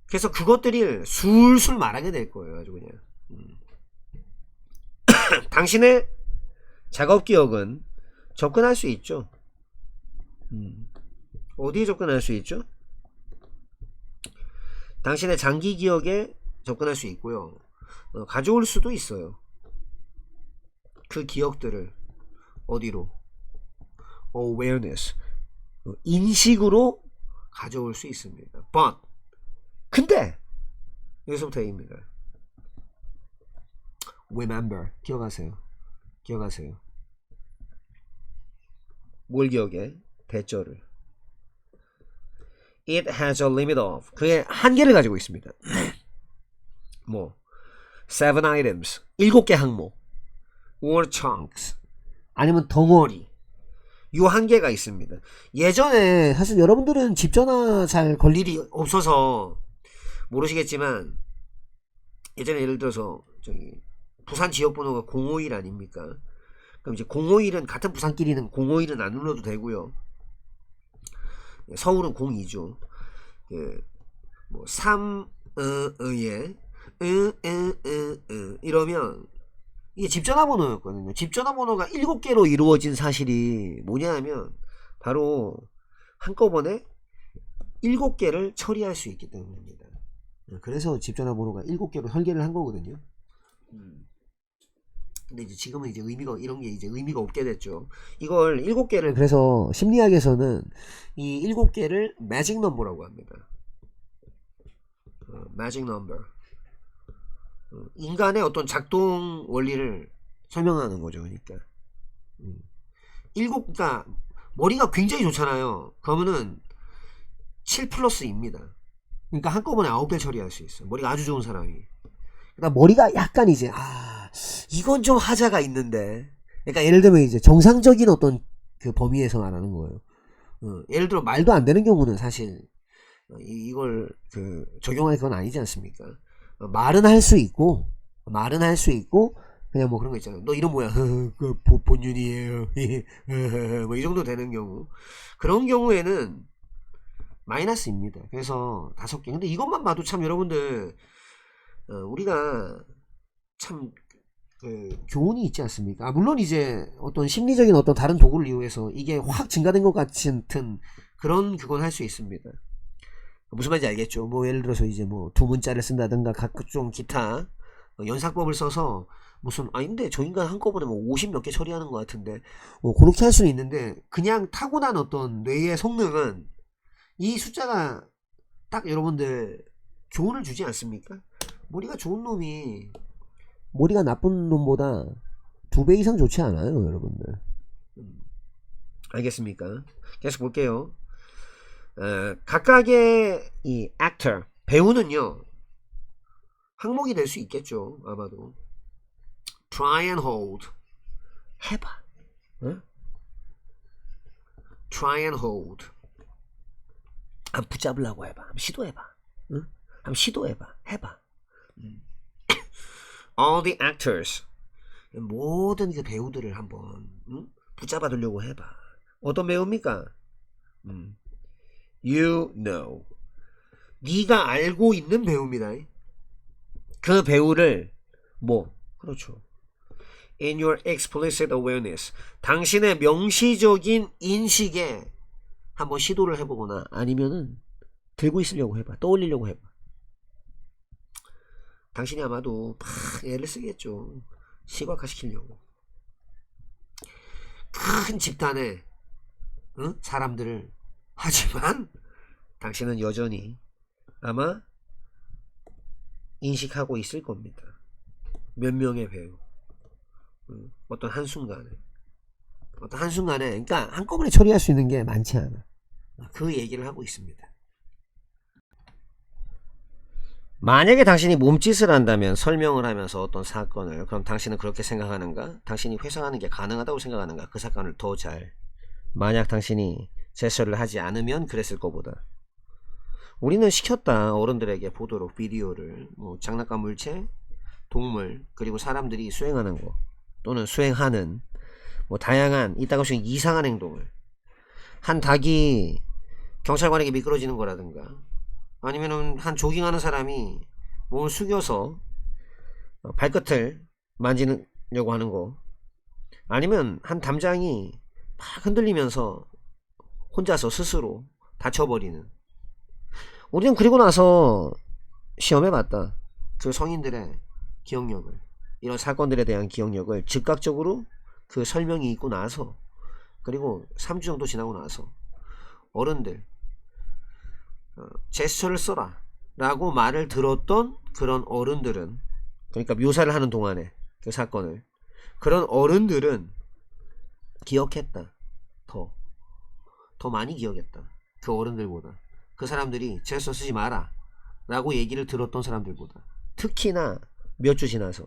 그래서 그것들이 술술 말하게 될 거예요. 아주 그냥 당신의 작업 기억은 접근할 수 있죠. 어디에 접근할 수 있죠? 당신의 장기 기억에 접근할 수 있고요. 가져올 수도 있어요. 그 기억들을 어디로? awareness 인식으로 가져올 수 있습니다. but 근데 여기서부터입니다. remember 기억하세요. 뭘 기억해? 대절을. It has a limit of 그의 한계를 가지고 있습니다. 뭐 7 items 7개 항목 or chunks 아니면 덩어리 요 한계가 있습니다. 예전에 사실 여러분들은 집 전화 잘 걸 일이 없어서 모르시겠지만 예전에 예를 들어서 저기 부산 지역번호가 051 아닙니까? 그럼 이제 051은 같은 부산끼리는 051은 안 눌러도 되고요. 서울은 02죠. 뭐 3에 이러면 이게 집전화번호였거든요. 집전화번호가 7개로 이루어진 사실이 뭐냐 하면 바로 한꺼번에 7개를 처리할 수 있기 때문입니다. 그래서 집전화번호가 7개로 설계를 한 거거든요. 근데 이제 지금은 이제 의미가 이런 게 이제 의미가 없게 됐죠. 이걸 7개를 그래서 심리학에서는 이 7개를 매직 넘버라고 합니다. 매직 넘버. 인간의 어떤 작동 원리를 설명하는 거죠. 그러니까 그러니까 머리가 굉장히 좋잖아요. 그러면은 7 플러스 2입니다. 그러니까 한꺼번에 9개 처리할 수 있어. 머리가 아주 좋은 사람이. 그러니까 머리가 약간 이제 이건 좀 하자가 있는데. 그러니까 예를 들면 이제 정상적인 어떤 그 범위에서 말하는 거예요. 예를 들어 말도 안 되는 경우는 사실 이걸 그 적용할 건 아니지 않습니까? 말은 할 수 있고 그냥 뭐 그런 거 있잖아요. 너 이름 뭐야? 그 본윤이에요. 뭐 이 정도 되는 경우. 그런 경우에는 마이너스입니다. 그래서 5개. 근데 이것만 봐도 참 여러분들 우리가 참 교훈이 있지 않습니까? 물론 이제 어떤 심리적인 어떤 다른 도구를 이용해서 이게 확 증가된 것 같은 그런 그건 할 수 있습니다. 무슨 말인지 알겠죠? 뭐 예를 들어서 이제 뭐 두 문자를 쓴다든가 각종 기타 연상법을 써서 무슨 근데 저 인간 한꺼번에 뭐 50 몇 개 처리하는 것 같은데 그렇게 할 수는 있는데 그냥 타고난 어떤 뇌의 성능은 이 숫자가 딱 여러분들 교훈을 주지 않습니까? 머리가 좋은 놈이 머리가 나쁜 놈보다 2배 이상 좋지 않아요, 여러분들. 알겠습니까? 계속 볼게요. 각각의 이 actor, 배우는요 항목이 될 수 있겠죠. 아마도 try and hold, 해봐. try and hold, 한번 붙잡으려고 해봐. 한번 시도해봐. 한번 시도해봐. 해봐. all the actors, 모든 그 배우들을 한번 붙잡아 두려고 해봐. 어떤 배우입니까? You know, 네가 알고 있는 배우입니다. 그 배우를 그렇죠. In your explicit awareness, 당신의 명시적인 인식에 한번 시도를 해보거나 아니면은 들고 있으려고 해봐. 떠올리려고 해봐. 당신이 아마도 막 애를 쓰겠죠. 시각화시키려고. 큰 집단의 사람들을. 하지만 당신은 여전히 아마 인식하고 있을 겁니다. 몇 명의 배우. 어떤 한순간에 그러니까 한꺼번에 처리할 수 있는 게 많지 않아. 그 얘기를 하고 있습니다. 만약에 당신이 몸짓을 한다면 설명을 하면서 어떤 사건을, 그럼 당신은 그렇게 생각하는가? 당신이 회상하는 게 가능하다고 생각하는가? 그 사건을 더 잘. 만약 당신이 제스처를 하지 않으면 그랬을 것보다. 우리는 시켰다. 어른들에게 보도록 비디오를, 장난감 물체, 동물, 그리고 사람들이 수행하는 거 또는 수행하는 다양한 이따금씩 이상한 행동을, 한 닭이 경찰관에게 미끄러지는 거라든가, 아니면은 한 조깅하는 사람이 몸을 숙여서 발끝을 만지려고 하는 거, 아니면 한 담장이 막 흔들리면서 혼자서 스스로 다쳐버리는. 우리는 그리고 나서 시험해봤다. 그 성인들의 기억력을, 이런 사건들에 대한 기억력을 즉각적으로 그 설명이 있고 나서, 그리고 3주 정도 지나고 나서 어른들 제스처를 써라 라고 말을 들었던 그런 어른들은, 그러니까 묘사를 하는 동안에 그 사건을, 그런 어른들은 기억했다. 더 많이 기억했다. 그 어른들보다. 그 사람들이 제스처 쓰지 마라 라고 얘기를 들었던 사람들보다. 특히나 몇 주 지나서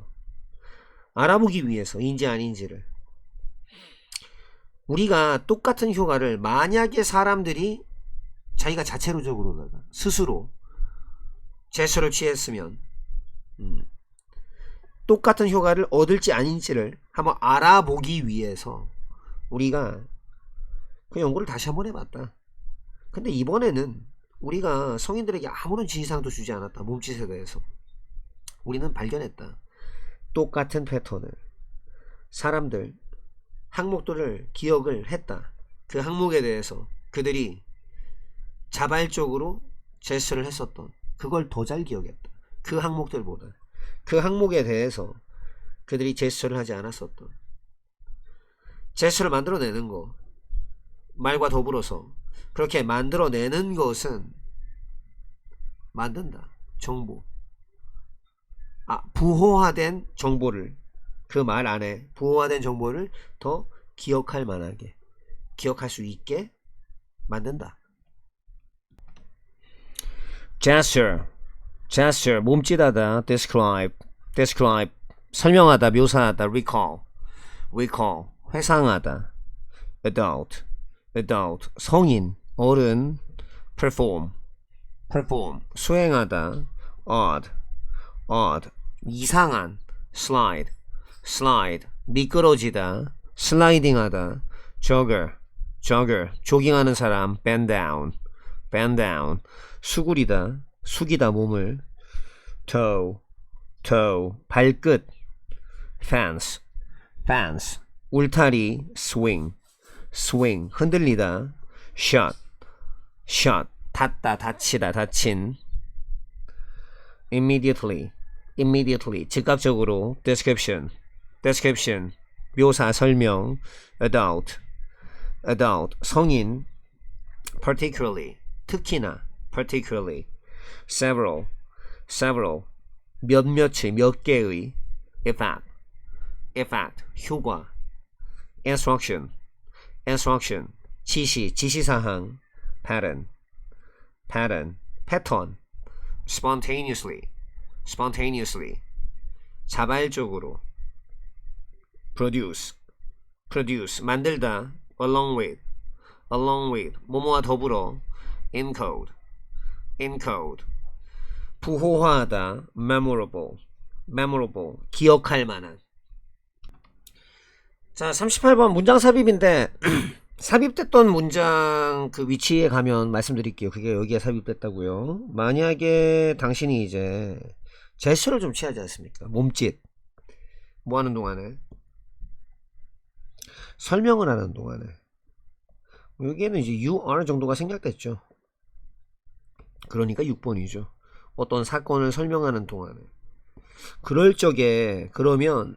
알아보기 위해서 인지 아닌지를. 우리가 똑같은 효과를 만약에 사람들이 자기가 자체적으로다가 스스로 제스처를 취했으면 똑같은 효과를 얻을지 아닌지를 한번 알아보기 위해서 우리가 그 연구를 다시 한번 해봤다. 근데 이번에는 우리가 성인들에게 아무런 지시사항도 주지 않았다. 몸짓에 대해서 우리는 발견했다. 똑같은 패턴을, 사람들 항목들을 기억을 했다. 그 항목에 대해서 그들이 자발적으로 제스처를 했었던 그걸 더 잘 기억했다. 그 항목들보다. 그 항목에 대해서 그들이 제스처를 하지 않았었던 제스처를 만들어내는 거, 말과 더불어서 그렇게 만들어내는 것은 만든다. 정보, 부호화된 정보를, 그 말 안에 부호화된 정보를 더 기억할 만하게, 기억할 수 있게 만든다. gesture 몸짓하다. describe 설명하다, 묘사하다. recall 회상하다. adult 성인, 어른. perform 수행하다. odd 이상한. slide 미끄러지다. 슬라이딩하다. jogger 조깅하는 사람. bend down 수구리다, 숙이다 몸을. toe 발끝. fence 울타리. swing 흔들리다. shot 닫다, 닫히다, 닫힌. immediately 즉각적으로. description 묘사, 설명. adult 성인. particularly 특히나. particularly several 몇몇의, 몇 개의. effect 효과. instruction 지시사항. pattern 패턴. spontaneously 자발적으로. produce 만들다. along with 뭐뭐와 더불어. encode 부호화하다. memorable 기억할 만한. 자, 38번 문장 삽입인데 삽입됐던 문장 그 위치에 가면 말씀드릴게요. 그게 여기에 삽입됐다고요. 만약에 당신이 이제 제스처를 좀 취하지 않습니까? 몸짓 뭐 하는 동안에, 설명을 하는 동안에, 여기에는 이제 you are 정도가 생략됐죠. 그러니까 6번이죠. 어떤 사건을 설명하는 동안에. 그럴 적에, 그러면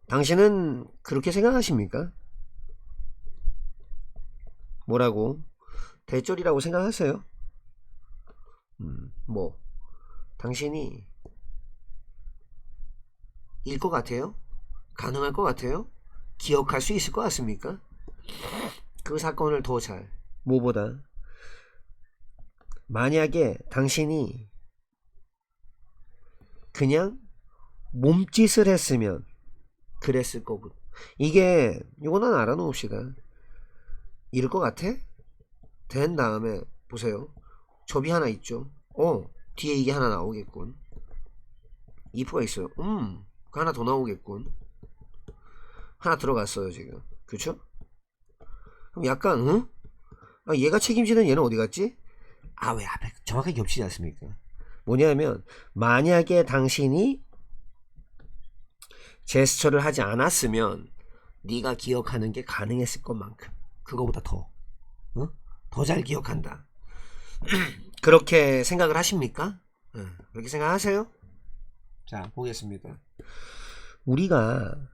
당신은 그렇게 생각하십니까? 뭐라고? 대절이라고 생각하세요? 뭐 당신이 일 것 같아요? 가능할 것 같아요? 기억할 수 있을 것 같습니까? 그 사건을 더 잘. 뭐보다 만약에 당신이 그냥 몸짓을 했으면 그랬을 거고. 이게 요거는 알아놓읍시다. 이럴 것 같아? 된 다음에 보세요. 접이 하나 있죠. 뒤에 이게 하나 나오겠군. if가 있어요. 그 하나 더 나오겠군. 하나 들어갔어요 지금. 그쵸? 그럼 약간 얘가 책임지는 얘는 어디 갔지? 왜 앞에 정확하게 겹치지 않습니까? 뭐냐면 만약에 당신이 제스처를 하지 않았으면 네가 기억하는 게 가능했을 것만큼, 그거보다 더 잘 기억한다. 그렇게 생각을 하십니까? 그렇게 생각하세요? 자, 보겠습니다. 우리가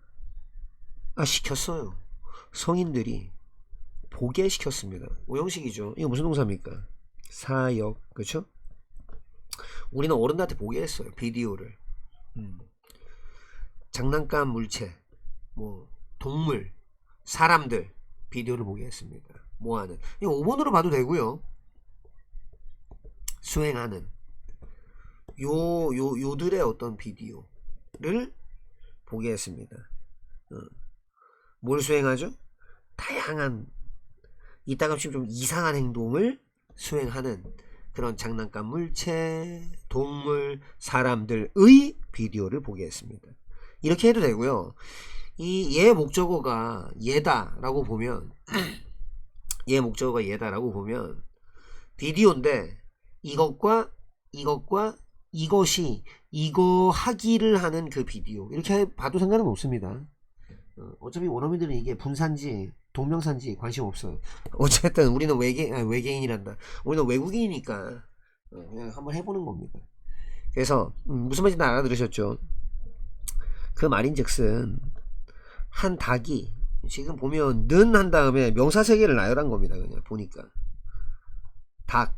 시켰어요. 성인들이 보게 시켰습니다. 오형식이죠. 이거 무슨 동사입니까? 사역. 그렇죠? 우리는 어른들한테 보게 했어요. 비디오를. 장난감 물체, 뭐 동물, 사람들 비디오를 보게 했습니다. 뭐하는, 이거 5번으로 봐도 되고요. 수행하는 요들의 어떤 비디오를 보게 했습니다. 뭘 수행하죠? 다양한, 이따금씩 좀 이상한 행동을 수행하는 그런 장난감 물체, 동물, 사람들의 비디오를 보게 했습니다. 이렇게 해도 되고요. 이 얘 목적어가 얘다라고 보면 얘 목적어가 얘다라고 보면 비디오인데 이것과 이것이 이거 하기를 하는 그 비디오, 이렇게 봐도 상관은 없습니다. 어차피 원어민들은 이게 분산지 동명산지 관심 없어요. 어쨌든 우리는 외계인이란다. 우리는 외국인이니까 그냥 한번 해보는 겁니다. 그래서 무슨 말인지 알아들으셨죠? 그 말인즉슨 한 닭이 지금 보면 는 한 다음에 명사 세 개를 나열한 겁니다. 그냥 보니까 닭,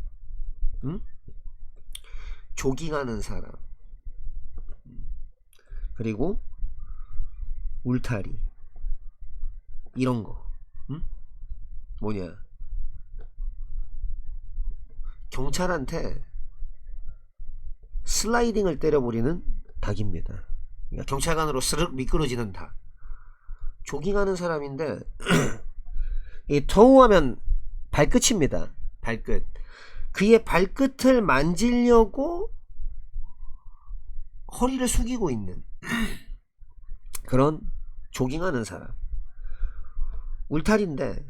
조깅하는 사람, 그리고 울타리, 이런 거. 뭐냐, 경찰한테 슬라이딩을 때려버리는 닭입니다. 그러니까 경찰관으로 스르륵 미끄러지는 닭. 조깅하는 사람인데 이 터우하면 발끝입니다. 발끝. 그의 발끝을 만지려고 허리를 숙이고 있는 그런 조깅하는 사람. 울타리인데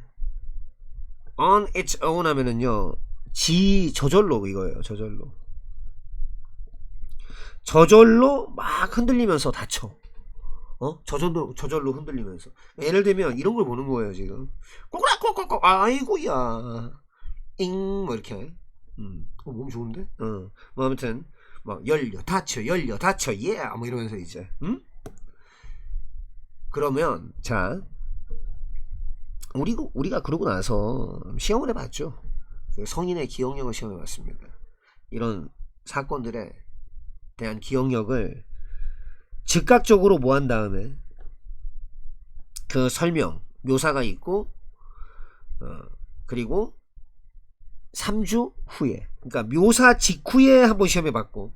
on its own 하면은요, 저절로 이거예요. 저절로 막 흔들리면서 다쳐. 저절로 흔들리면서. 예를 들면 이런 걸 보는 거예요. 지금 꼬꼬락꼬꼬꼬, 아이고야 잉, 뭐 이렇게. 몸 좋은데? 뭐 아무튼 막 열려 닫혀 예, 뭐 이러면서 이제 그러면 자, 우리가 그러고 나서 시험을 해봤죠. 성인의 기억력을 시험해봤습니다. 이런 사건들에 대한 기억력을 즉각적으로 모한 다음에 그 설명, 묘사가 있고, 그리고 3주 후에, 그러니까 묘사 직후에 한번 시험해봤고,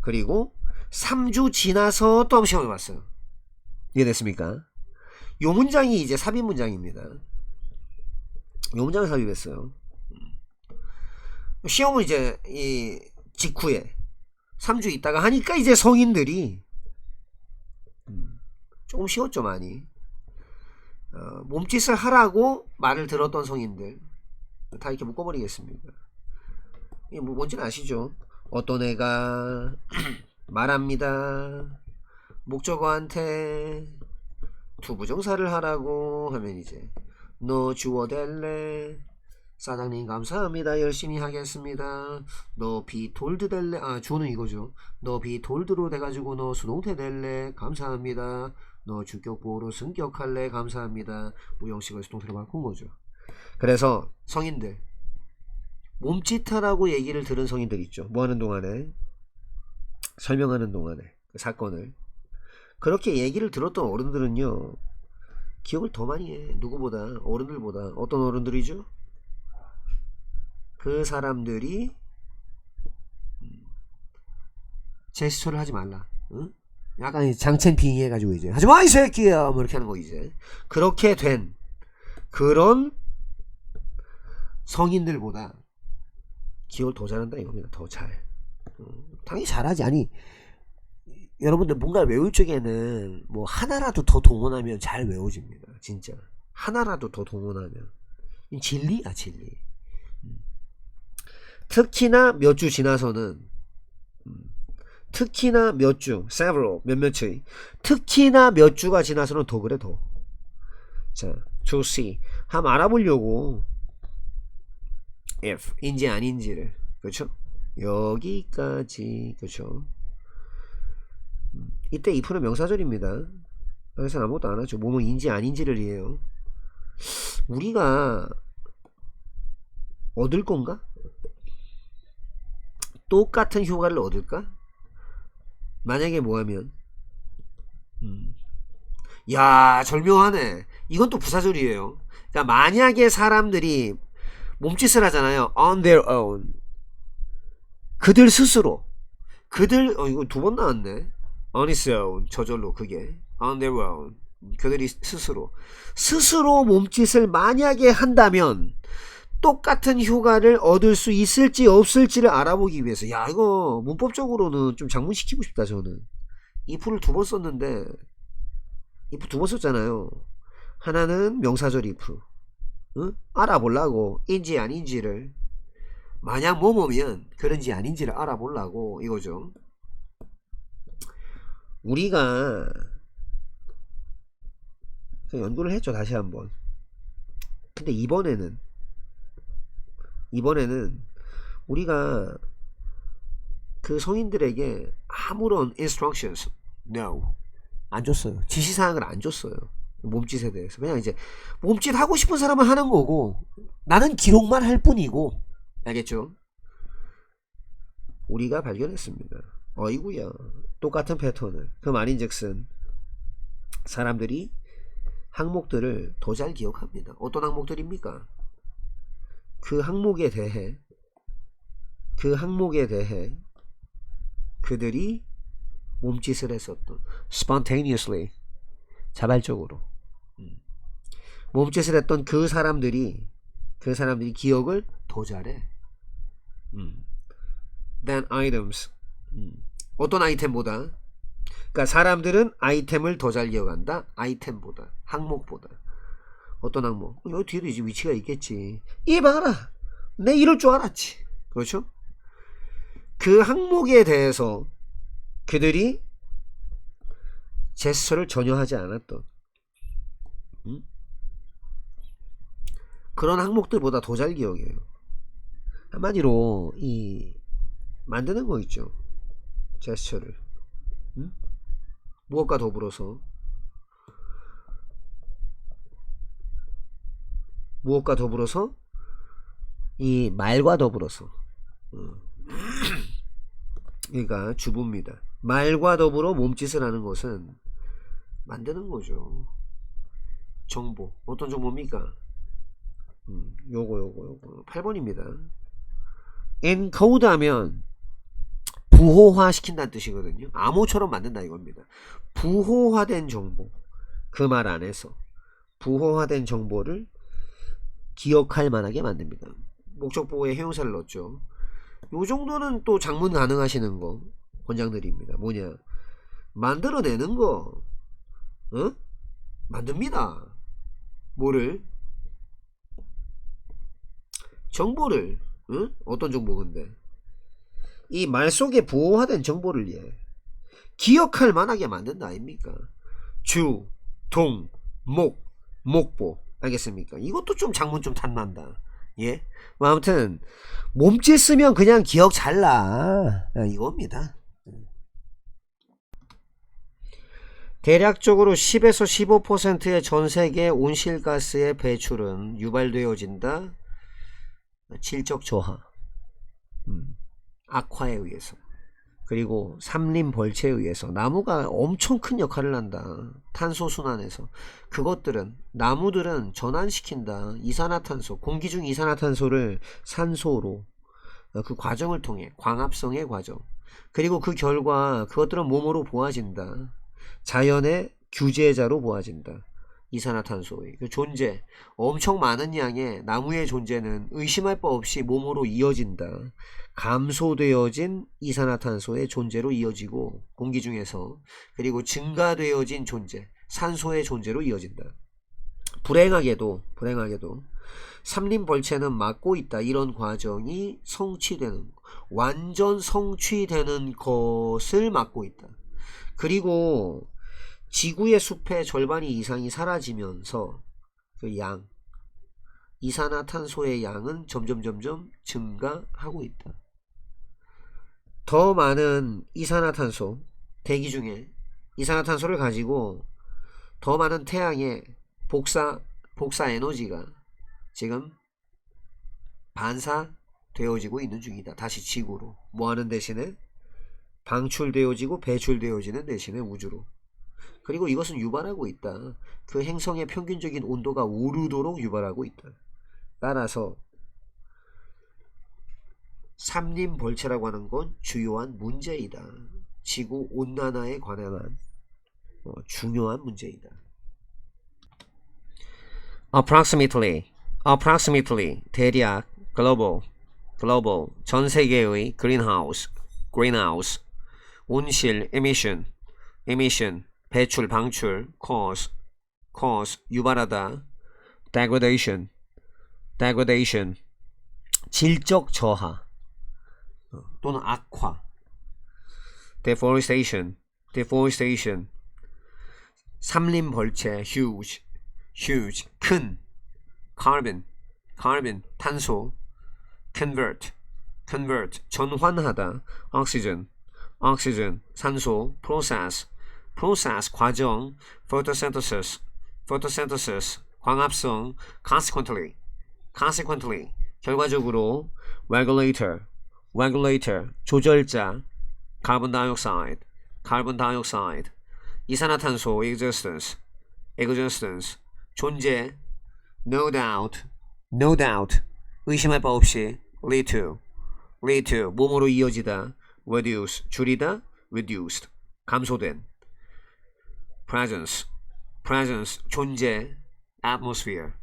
그리고 3주 지나서 또 한번 시험해봤어요. 이해됐습니까? 요 문장이 이제 삽입 문장입니다. 요 문장을 삽입했어요. 시험을 이제 이 직후에 3주 있다가 하니까 이제 성인들이 조금 쉬웠죠, 많이. 몸짓을 하라고 말을 들었던 성인들 다 이렇게 묶어버리겠습니다. 이게 뭐 뭔지는 아시죠? 어떤 애가 말합니다. 목적어한테 투부정사를 하라고 하면 이제 너 주어될래? 사장님 감사합니다. 열심히 하겠습니다. 너 비톨드 될래? 주어는 이거죠. 너 비톨드로 돼가지고 너 수동태 될래? 감사합니다. 너 주격보호로 승격할래? 감사합니다. 무형식을 수동태로 바꾼 거죠. 그래서 성인들 몸짓하라고 얘기를 들은 성인들 있죠. 뭐 하는 동안에? 설명하는 동안에 그 사건을. 그렇게 얘기를 들었던 어른들은요, 기억을 더 많이 해. 누구보다, 어른들보다. 어떤 어른들이죠? 그 사람들이 제스처를 하지 말라. 응? 약간 장첸핑이 해가지고 이제 하지마 이 새끼야 뭐 이렇게 하는 거. 이제 그렇게 된 그런 성인들보다 기억을 더 잘한다 이겁니다. 더 잘. 당연히 잘하지. 아니, 여러분들 뭔가 외울 적에는 뭐 하나라도 더 동원하면 잘 외워집니다. 진짜 하나라도 더 동원하면. 진리야, 진리. 특히나 몇 주 지나서는, 특히나 몇 주, several, 몇몇의, 특히나 몇 주가 지나서는 더 그래, 더. 자, to see, 한번 알아보려고 if 인지 아닌지를, 그렇죠? 여기까지, 그렇죠? 이때 if는 명사절입니다. 그래서 아무것도 안 하죠. 뭐뭐 인지 아닌지를 이해요. 우리가 얻을 건가? 똑같은 효과를 얻을까? 만약에 뭐하면, 야, 절묘하네. 이건 또 부사절이에요. 그러니까 만약에 사람들이 몸짓을 하잖아요. on their own. 그들 스스로. 이거 두 번 나왔네. on its own. 저절로 그게. on their own. 그들이 스스로 몸짓을 만약에 한다면 똑같은 효과를 얻을 수 있을지 없을지를 알아보기 위해서. 야, 이거 문법적으로는 좀 장문시키고 싶다. 저는 if를 두 번 썼는데, if 두 번 썼잖아요. 하나는 명사절 if, 응? 알아보려고 인지 아닌지를, 만약 뭐뭐면 그런지 아닌지를 알아보려고 이거죠. 우리가 연구를 했죠, 다시 한번. 근데 이번에는 우리가 그 성인들에게 아무런 instructions, no, 안 줬어요. 지시사항을 안 줬어요. 몸짓에 대해서. 그냥 이제 몸짓 하고 싶은 사람은 하는 거고 나는 기록만 할 뿐이고. 알겠죠? 우리가 발견했습니다. 어이구야, 똑같은 패턴을. 그 말인즉슨 사람들이 항목들을 더 잘 기억합니다. 어떤 항목들입니까? 그 항목에 대해 그들이 몸짓을 했었던, spontaneously, 자발적으로 몸짓을 했던 그 사람들이 기억을 더 잘해. than items. 어떤 아이템보다. 그러니까 사람들은 아이템을 더 잘 기억한다. 아이템보다, 항목보다. 어떤 항목? 여기 뒤에도 이제 위치가 있겠지. 이 봐라, 내 이럴 줄 알았지. 그렇죠? 그 항목에 대해서 그들이 제스처를 전혀 하지 않았던 그런 항목들보다 더 잘 기억해요. 한마디로 이 만드는 거 있죠. 제스처를 무엇과 더불어서 이 말과 더불어서 그러니까 주부입니다. 말과 더불어 몸짓을 하는 것은 만드는 거죠. 정보. 어떤 정보입니까? 요거 8번입니다. encode 하면 부호화 시킨다는 뜻이거든요. 암호처럼 만든다 이겁니다. 부호화된 정보. 그 말 안에서 부호화된 정보를 기억할 만하게 만듭니다. 목적보호에 해용사를 넣었죠. 요 정도는 또 장문 가능하시는 거 권장드립니다. 뭐냐? 만들어내는 거. 만듭니다. 뭐를? 정보를. 어떤 정보 근데? 이 말 속에 부호화된 정보를 기억할 만하게 만든다 아닙니까? 주, 동, 목, 목보. 알겠습니까? 이것도 좀 장문 좀 탐난다. 예? 뭐 아무튼 몸짓 쓰면 그냥 기억 잘 나. 이겁니다. 대략적으로 10에서 15%의 전세계 온실가스의 배출은 유발되어진다. 질적 저하, 악화에 의해서, 그리고 삼림 벌채에 의해서. 나무가 엄청 큰 역할을 한다. 탄소 순환에서. 나무들은 전환시킨다. 이산화탄소, 공기 중 이산화탄소를 산소로, 그 과정을 통해, 광합성의 과정. 그리고 그 결과 그것들은 몸으로 보아진다. 자연의 규제자로 보아진다. 이산화탄소의 그 존재, 엄청 많은 양의 나무의 존재는 의심할 바 없이 몸으로 이어진다. 감소되어진 이산화탄소의 존재로 이어지고, 공기 중에서. 그리고 증가되어진 존재, 산소의 존재로 이어진다. 불행하게도 삼림벌채는 막고 있다. 이런 과정이 성취되는, 완전 성취되는 것을 막고 있다. 그리고 지구의 숲의 절반이 이상이 사라지면서 그 이산화탄소의 양은 점점 증가하고 있다. 더 많은 이산화탄소, 대기 중에 이산화탄소를 가지고 더 많은 태양의 복사 에너지가 지금 반사되어지고 있는 중이다. 다시 지구로. 뭐하는 대신에? 방출되어지고 배출되어지는 대신에 우주로. 그리고 이것은 유발하고 있다. 그 행성의 평균적인 온도가 오르도록 유발하고 있다. 따라서 삼림벌채라고 하는 건 주요한 문제이다. 지구 온난화에 관한 중요한 문제이다. approximately 대략 global 전 세계의 greenhouse 온실 emission 배출 방출 cause 유발하다 degradation 질적 저하 또는 악화 deforestation 삼림 벌채 huge 큰 carbon 탄소 convert convert 전환하다. oxygen oxygen 산소. process process 과정. photosynthesis photosynthesis 광합성. consequently consequently 결과적으로. regulator regulator 조절자. carbon dioxide carbon dioxide 이산화탄소. existence existence 존재. no doubt no doubt 의심할 바 없이. lead to 뭐뭐로 이어지다. reduce 줄이다. reduced 감소된. presence 존재. atmosphere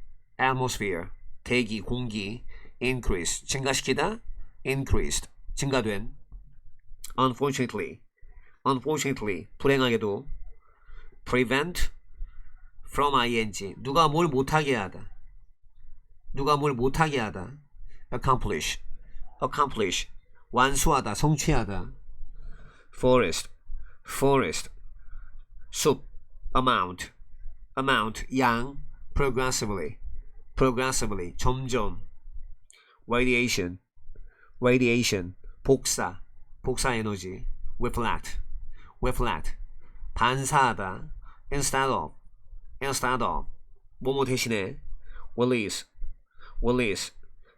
대기 공기. increase 증가시키다. increased 증가된. unfortunately 불행하게도. prevent from ing 누가 뭘 못하게 하다. accomplish 완수하다. 성취하다. forest 숲. amount 양. progressively 점점. radiation 복사 에너지. reflect 반사하다. instead of 뭐뭐 대신에. release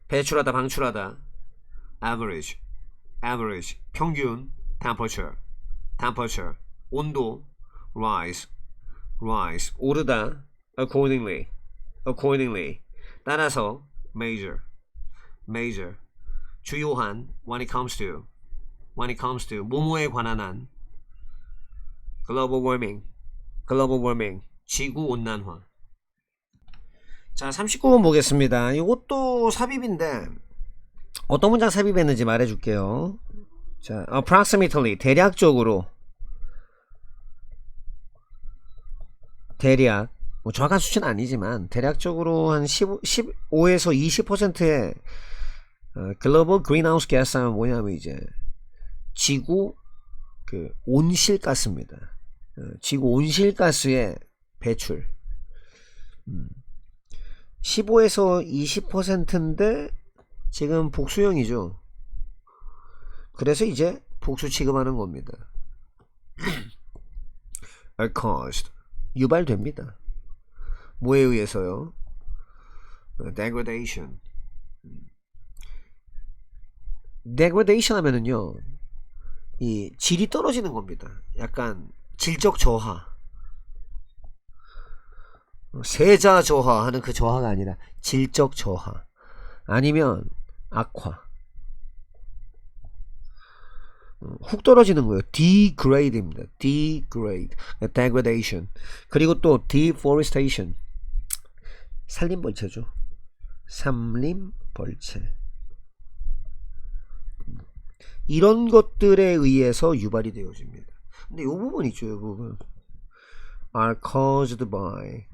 배출하다. 방출하다. average 평균. temperature 온도. rise 오르다. accordingly 따라서. major 주요한. when it comes to 뭐뭐에 관한 한. global warming 지구온난화. 자 39번 보겠습니다. 이것도 삽입인데 어떤 문장 삽입했는지 말해줄게요. 자 approximately 대략적으로. 대략 뭐 정확한 수치는 아니지만 대략적으로 한 15에서 20%의 글로벌 그린하우스 가스 하면 뭐냐면 이제 지구 그 온실가스입니다. 지구 온실가스의 배출 15에서 20%인데 지금 복수형이죠. 그래서 이제 복수 취급하는 겁니다. are caused 유발됩니다. 뭐에 의해서요? degradation 하면은요 이 질이 떨어지는 겁니다. 약간 질적 저하, 세자 저하하는 그 저하가 아니라 질적 저하, 아니면 악화, 훅 떨어지는 거예요. degrade입니다. degradation. 그리고 또 deforestation 산림벌채죠. 산림벌채. 이런 것들에 의해서 유발이 되어집니다. 근데 이 부분 있죠. 이 부분 are caused by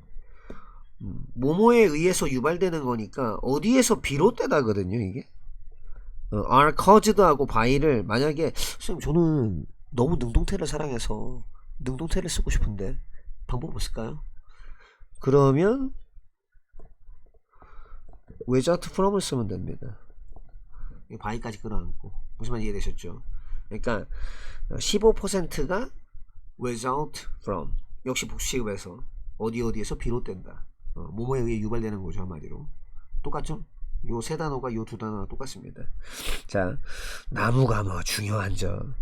뭐뭐에 의해서 유발되는 거니까 어디에서 비롯되다거든요. 이게 are caused하고 by를 만약에 선생님 저는 너무 능동태를 사랑해서 능동태를 쓰고 싶은데 방법 없을까요? 그러면 without from을 쓰면 됩니다. by까지 끌어안고. 무슨 말인지 이해되셨죠? 그러니까 15%가 without from 역시 복수 취급해서 어디에서 비롯된다. 뭐뭐에 의해 유발되는 거죠. 한마디로 똑같죠? 요 세 단어가 요 두 단어가 똑같습니다. 자, 나무가 뭐 중요한 점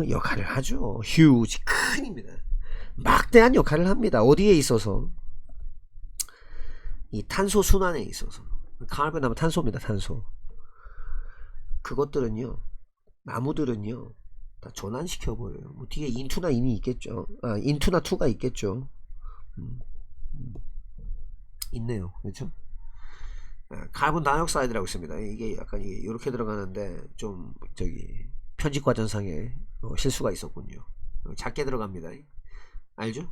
역할을 하죠. huge 큰입니다. 막대한 역할을 합니다. 어디에 있어서? 이 탄소 순환에 있어서. 카본 하면 탄소입니다. 탄소. 그것들은요, 나무들은요 다 전환시켜버려요. 뭐 뒤에 인투나 인이 있겠죠. 인투나 투가 있겠죠. 있네요. 그렇죠? 카본 다이옥사이드라고 있습니다. 이게 약간 이렇게 들어가는데 좀 저기 편집 과정상에 실수가 있었군요. 작게 들어갑니다. 알죠?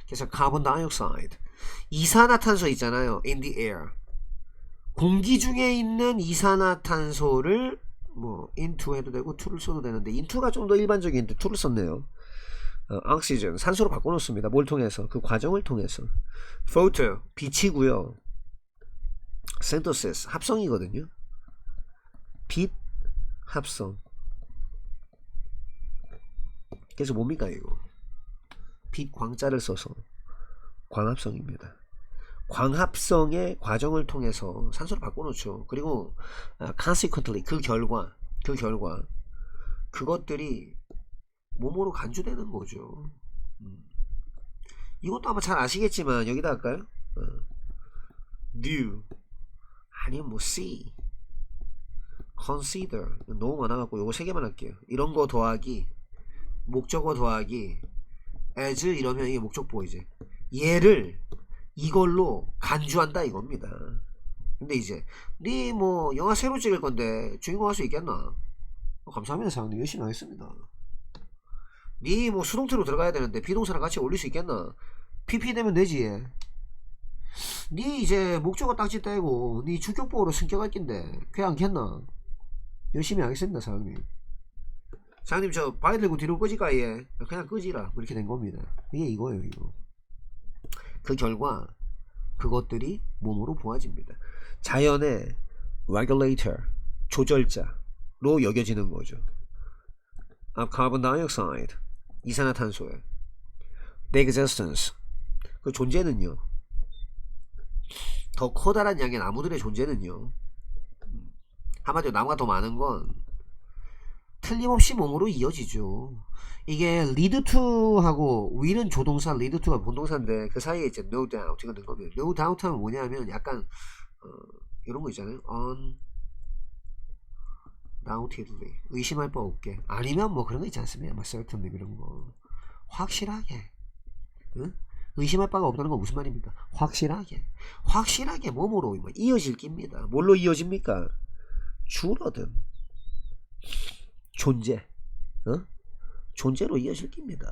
그래서 카본 다이옥사이드 이산화탄소 있잖아요. in the air 공기 중에 있는 이산화탄소를 뭐 into 해도 되고 to를 써도 되는데 into가 좀 더 일반적인데 to를 썼네요. oxygen 산소로 바꿔놓습니다. 뭘 통해서? 그 과정을 통해서. photo 빛이고요. synthesis 합성이거든요. 빛 합성. 그래서 뭡니까 이거? 빛 광자를 써서 광합성입니다. 광합성의 과정을 통해서 산소를 바꿔놓죠. 그리고 consequently 그 결과 그것들이 몸으로 간주되는 거죠. 이것도 아마 잘 아시겠지만 여기다 할까요? new 아니면 뭐 see, consider 너무 많아갖고 요거 3개만 할게요. 이런 거 더하기 목적어 더하기 as 이러면 이게 목적보 이제 얘를 이걸로 간주한다 이겁니다. 근데 이제 네 뭐 영화 새로 찍을 건데 주인공 할 수 있겠나? 감사합니다 사장님 열심히 하겠습니다. 네 뭐 수동태로 들어가야 되는데 비동사랑 같이 올릴 수 있겠나? PP 되면 되지. 네 이제 목적어 딱지 떼고 네 주격보호로 승격할 낀데 그게 않겠나? 열심히 하겠습니다 사장님. 사장님 저 바이 들고 뒤로 끄질까 얘? 그냥 끄지라 그렇게 된 겁니다. 이게 이거예요 이거. 그 결과 그것들이 몸으로 보아집니다. 자연의 regulator 조절자로 여겨지는 거죠. carbon dioxide 이산화탄소의 the existence 그 존재는요. 더 커다란 양의 나무들의 존재는요. 한마디로 나무가 더 많은 건 틀림없이 몸으로 이어지죠. 이게 lead to하고 will은 조동사, lead to가 본동사인데 그 사이에 이제 no doubt 이거 넣은 겁니다. no doubt 하면 뭐냐면 약간 이런 거 있잖아요. undoubtedly 의심할 바 없게 아니면 뭐 그런 거 있지 않습니까? 뭐 certainly 이런 거 확실하게 응? 의심할 바가 없다는 건 무슨 말입니까? 확실하게 몸으로 이어질 깁니다. 뭘로 이어집니까? 줄어든 존재 존재로 이어질 깁니다.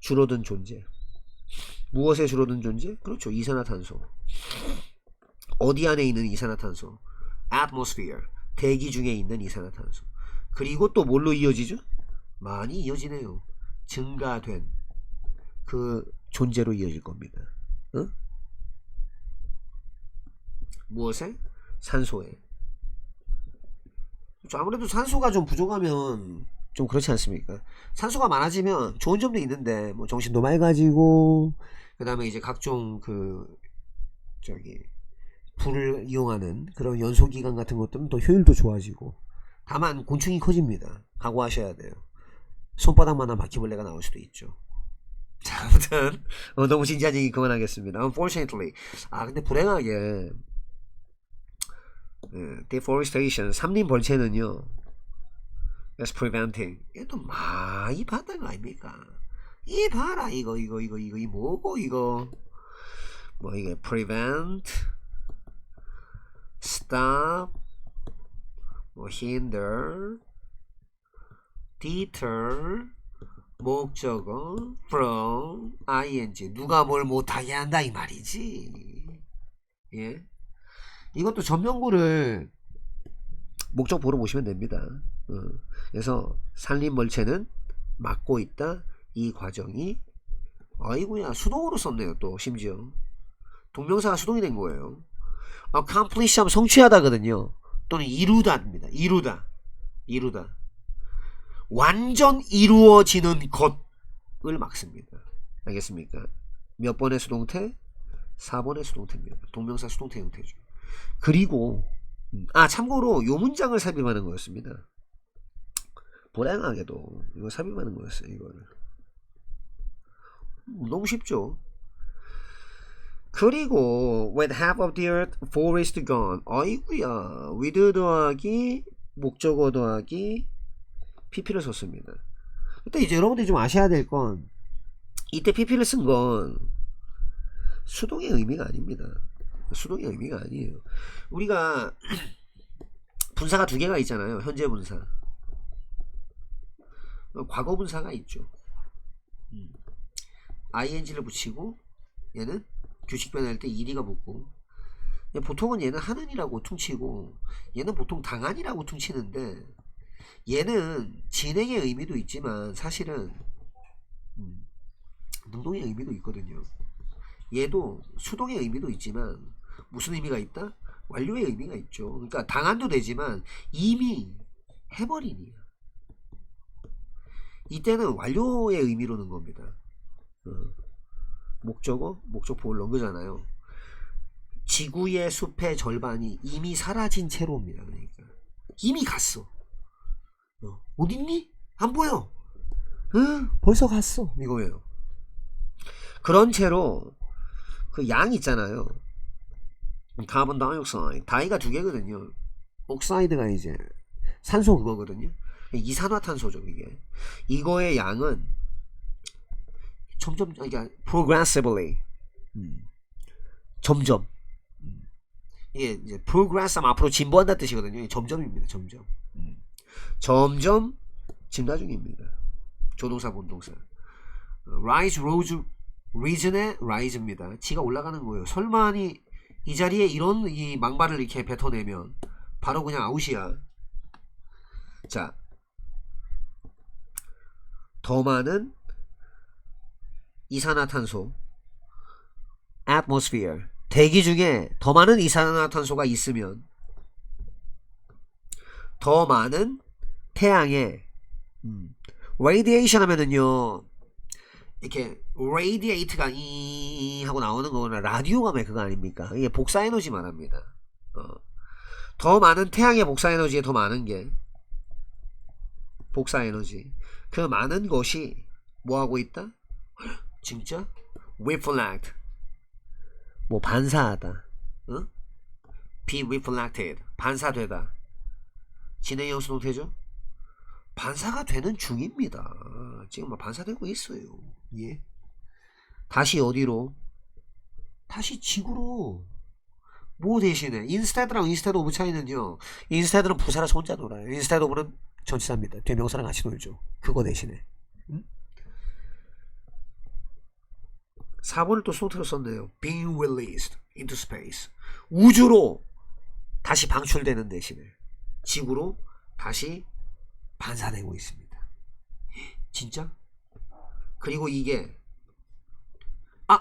줄어든 존재. 무엇에 줄어든 존재? 그렇죠. 이산화탄소. 어디 안에 있는 이산화탄소? atmosphere. 대기 중에 있는 이산화탄소. 그리고 또 뭘로 이어지죠? 많이 이어지네요. 증가된 그 존재로 이어질 겁니다. 무엇에? 산소에. 아무래도 산소가 좀 부족하면 좀 그렇지 않습니까? 산소가 많아지면 좋은 점도 있는데 뭐 정신도 맑아지고 그 다음에 이제 각종 불을 이용하는 그런 연소기관 같은 것들은 더 효율도 좋아지고 다만 곤충이 커집니다. 각오하셔야 돼요. 손바닥만한 바퀴벌레가 나올 수도 있죠. 자, 아무튼 너무 진지한 얘기 그만하겠습니다. Unfortunately 근데 불행하게 deforestation 삼림 벌채는요 is preventing 얘도 많이 봤던 거 아닙니까? 이 봐라 이거 이 뭐고 이거 뭐 이게 prevent stop 뭐 hinder deter 목적어 from ing 누가 뭘 못하게 한다 이 말이지. 예. 이것도 전명구를 목적보로 보시면 됩니다. 그래서 산림벌채는 막고 있다. 이 과정이 아이고야 수동으로 썼네요. 또 심지어 동명사가 수동이 된 거예요. accomplish 하면 성취하다거든요. 또는 이루다입니다. 이루다 완전 이루어지는 것을 막습니다. 알겠습니까? 몇 번의 수동태? 4번의 수동태입니다. 동명사 수동태 형태죠. 그리고 참고로 요 문장을 삽입하는 거였습니다. 불행하게도 이거 삽입하는 거였어요. 이거를 너무 쉽죠. 그리고 with half of the earth forest gone 아이구야 with 더하기 목적어 더하기 pp를 썼습니다. 그때 이제 여러분들이 좀 아셔야 될 건 이때 pp를 쓴 건 수동의 의미가 아닙니다. 수동의 의미가 아니에요. 우리가 분사가 2개가 있잖아요. 현재 분사 과거 분사가 있죠. ing를 붙이고 얘는 규칙 변할 때 ed가 붙고 보통은 얘는 하는이라고 퉁치고 얘는 보통 당한이라고 퉁치는데 얘는 진행의 의미도 있지만 사실은 능동의 의미도 있거든요. 얘도 수동의 의미도 있지만 무슨 의미가 있다? 완료의 의미가 있죠. 그러니까 당한도 되지만 이미 해버리니 이때는 완료의 의미로 넣은 겁니다. 목적어, 목적보를 넣은 거잖아요. 지구의 숲의 절반이 이미 사라진 채로입니다. 그러니까 이미 갔어. 어딨니? 안 보여. 벌써 갔어. 이거예요. 그런 채로 그 양 있잖아요. 카본 다이옥사이드. 다이가 두 개거든요. 옥사이드가 이제 산소 그거거든요. 이산화탄소죠 이게. 이거의 양은 점점 그러니까 progressively 점점 이게 이제 progress 앞으로 진보한다는 뜻이거든요. 점점입니다. 점점. 점점 증가 중입니다. 조동사 본동사. rise, rose, reason의 rise입니다. 지가 올라가는 거예요. 설마니 이 자리에 이런 이 망발을 이렇게 뱉어내면 바로 그냥 아웃이야. 자, 더 많은 이산화탄소 atmosphere 대기 중에 더 많은 이산화탄소가 있으면 더 많은 태양의 radiation 하면은요 이렇게 radiate가 이 하고 나오는 거나 라디오감의 그거 아닙니까? 이게 복사 에너지 말합니다. 더 많은 태양의 복사 에너지에 더 많은 게 복사 에너지. 그 많은 것이 뭐 하고 있다? 진짜? reflect 뭐 반사하다. be reflected 반사되다. 진행형 수동태죠? 반사가 되는 중입니다. 지금 뭐 반사되고 있어요. 예. 다시 어디로? 다시 지구로. 뭐 대신에 instead랑 instead of 차이는요. instead는 부사라서 혼자 놀아요. instead of는 전치사입니다. 대명사랑 같이 놀죠. 그거 대신에. 4번을 또 수동태로 썼네요. being released into space. 우주로 다시 방출되는 대신에 지구로 다시 반사되고 있습니다. 진짜? 그리고 이게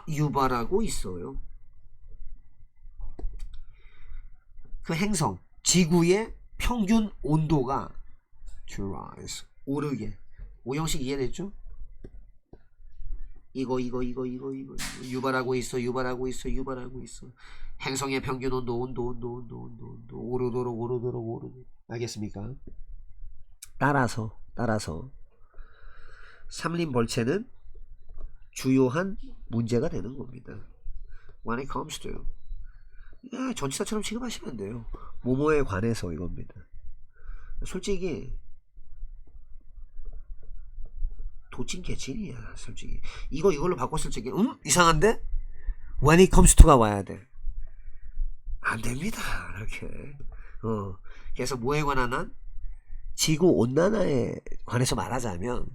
유발하고 있어요. 그 행성 지구의 평균 온도가 rise 오르게. 오형식 이해됐죠? 이거 유발하고 있어. 행성의 평균 온도 오르도록 알겠습니까? 따라서 삼림벌채는 주요한 문제가 되는 겁니다. When it comes to 전치사처럼 취급하시면 돼요. 뭐뭐에 관해서 이겁니다. 솔직히 도찐 개찐이야. 솔직히 이걸로 바꿨을 적에 이상한데? When it comes to가 와야 돼. 안 됩니다. 이렇게 그래서 뭐에 관한 한? 지구온난화에 관해서 말하자면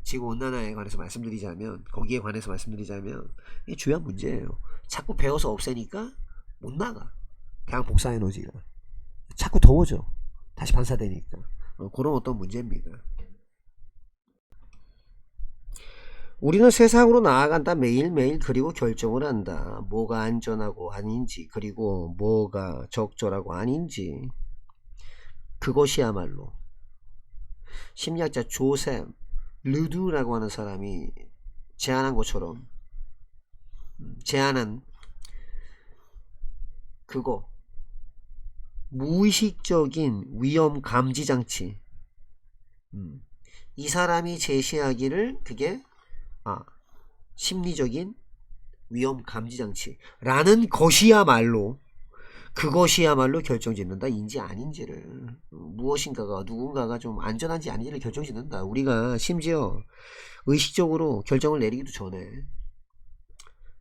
지구온난화에 관해서 말씀드리자면 거기에 관해서 말씀드리자면 이게 중요한 문제예요. 자꾸 배워서 없애니까 못 나가. 대양 복사 에너지가 자꾸 더워져. 다시 반사되니까 그런 어떤 문제입니다. 우리는 세상으로 나아간다. 매일매일 그리고 결정을 한다. 뭐가 안전하고 아닌지 그리고 뭐가 적절하고 아닌지 그것이야말로 심리학자 조셉 르두라고 하는 사람이 제안한 것처럼 제안한 그거 무의식적인 위험 감지 장치 이 사람이 제시하기를 그게 심리적인 위험 감지 장치라는 그것이야말로 결정짓는다. 인지 아닌지를 무엇인가가 누군가가 좀 안전한지 아닌지를 결정짓는다. 우리가 심지어 의식적으로 결정을 내리기도 전에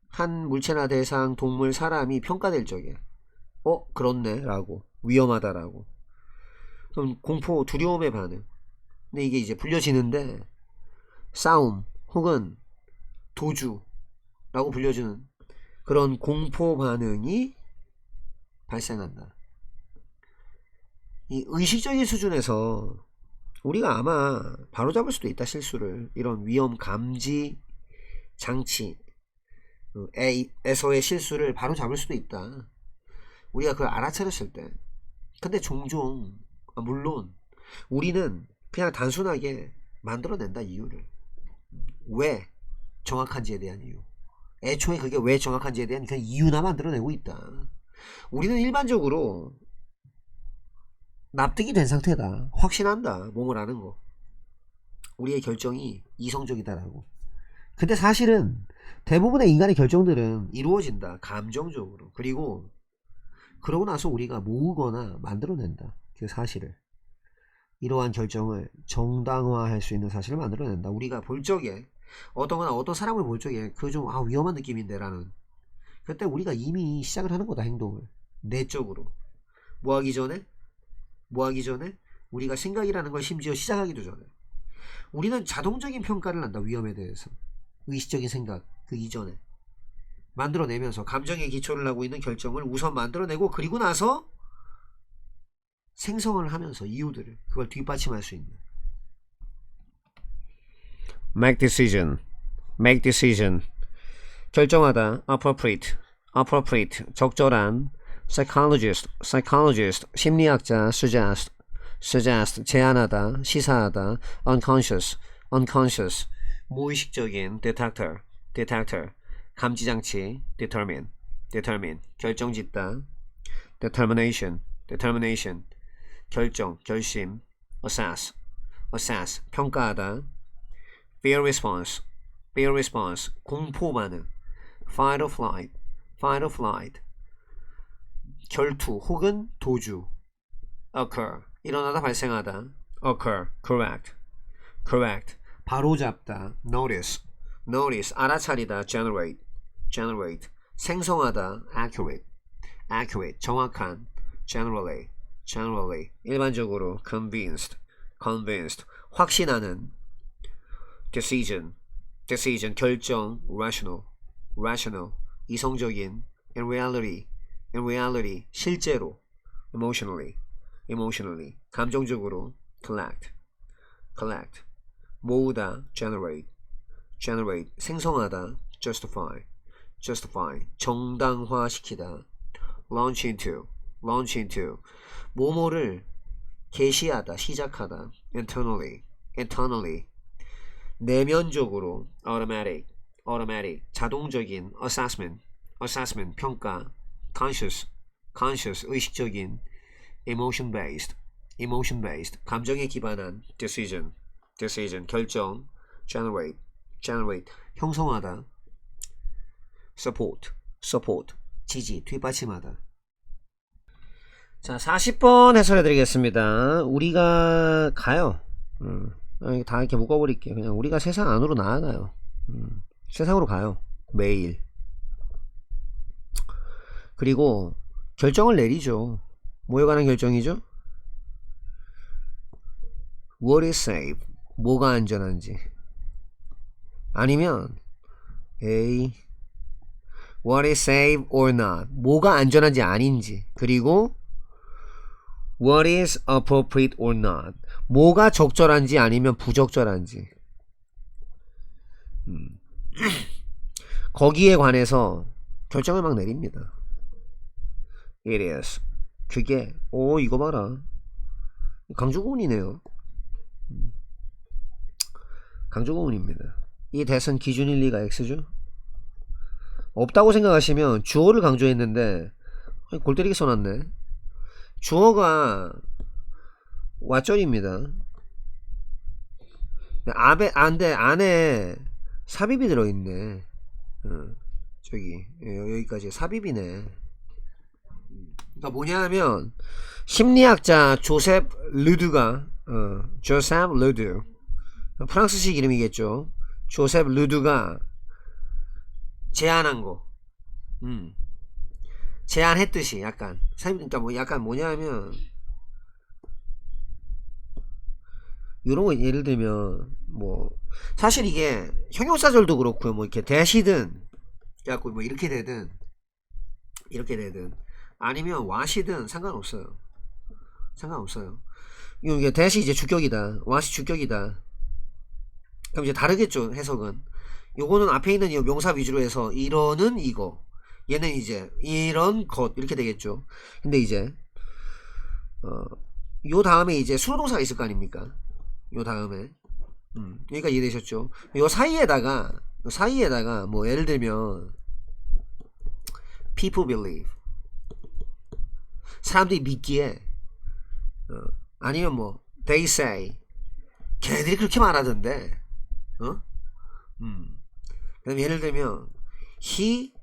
한 물체나 대상, 동물, 사람이 평가될 적에 그렇네 라고 위험하다라고 그럼 공포, 두려움의 반응. 근데 이게 이제 불려지는데 싸움 혹은 도주라고 불려주는 그런 공포 반응이 발생한다. 이 의식적인 수준에서 우리가 아마 바로잡을 수도 있다. 실수를. 이런 위험 감지 장치 에서의 실수를 바로잡을 수도 있다. 우리가 그걸 알아차렸을 때. 근데 종종 물론 우리는 그냥 단순하게 만들어낸다. 이유를 왜 정확한지에 대한 이유, 애초에 그게 왜 정확한지에 대한 그냥 이유나 만들어내고 있다. 우리는 일반적으로 납득이 된 상태다, 확신한다, 몸을 아는 거, 우리의 결정이 이성적이다라고. 근데 사실은 대부분의 인간의 결정들은 이루어진다, 감정적으로. 그리고 그러고 나서 우리가 모으거나 만들어낸다, 그 사실을. 이러한 결정을 정당화할 수 있는 사실을 만들어낸다. 우리가 볼 적에 어떤 사람을 볼 적에 그 좀 위험한 느낌인데 라는, 그때 우리가 이미 시작을 하는 거다. 행동을 내적으로 뭐 하기 전에 우리가 생각이라는 걸 심지어 시작하기도 전에 우리는 자동적인 평가를 한다. 위험에 대해서 의식적인 생각 그 이전에 만들어내면서 감정에 기초를 하고 있는 결정을 우선 만들어내고, 그리고 나서 생성을 하면서 이유들을, 그걸 뒷받침할 수 있는. make decision 결정하다. appropriate 적절한. psychologist 심리학자. suggest 제안하다, 시사하다. unconscious 무의식적인. detector 감지장치. determine 결정짓다. determination 결심. assess 평가하다. fear response 공포 반응. fight or flight 결투 혹은 도주. occur 일어나다, 발생하다. occur correct 바로잡다. notice 알아차리다. generate 생성하다. accurate 정확한. generally 일반적으로. convinced 확신하는. decision 결정. rational 이성적인. in reality 실제로. emotionally 감정적으로. collect 모으다. generate 생성하다. justify 정당화시키다. launch into 모모를 개시하다, 시작하다. internally 내면적으로. automatic 자동적인. assessment 평가. conscious 의식적인. emotion based 감정에 기반한. decision 결정. generate 형성하다. support 지지, 뒷받침하다. 자, 40번 해설해 드리겠습니다. 우리가 가요. 다 이렇게 묶어버릴게요. 그냥 우리가 세상 안으로 나아가요. 세상으로 가요. 매일. 그리고 결정을 내리죠. 뭐에 관한 결정이죠? What is safe? 뭐가 안전한지. 아니면 What is safe or not? 뭐가 안전한지 아닌지. 그리고 What is appropriate or not? 뭐가 적절한지 아니면 부적절한지. 거기에 관해서 결정을 막 내립니다. It is. 그게 이거 봐라. 강조구문이네요. 강조구문입니다. 이 대선 기준일 리가 X죠? 없다고 생각하시면 주어를 강조했는데 골 때리게 써놨네. 주어가 왓절입니다. 안에 삽입이 들어있네. 저기 여기까지 삽입이네. 그러니까 뭐냐 하면 심리학자 조셉 르두가 프랑스식 이름이겠죠. 조셉 르두가 제안한 거. 제안했듯이 약간. 그러니까 뭐 약간 뭐냐 하면 요런 거 예를 들면 뭐 사실 이게 형용사절도 그렇고요. 뭐 이렇게 대시든 그래갖고 뭐 이렇게 되든 아니면 와시든 상관없어요. 이게 대시 이제 주격이다. 와시 주격이다. 그럼 이제 다르겠죠, 해석은. 요거는 앞에 있는 이 명사 위주로 해서 이러는 이거. 얘는 이제 이런 것 이렇게 되겠죠. 근데 이제 요 다음에 이제 수동사가 있을 거 아닙니까? 요 다음에 그러니까 이해되셨죠? 요 사이에다가 뭐 예를 들면 people believe 사람들이 믿기에 아니면 뭐 they say 걔네들이 그렇게 말하던데 그럼 예를 들면 he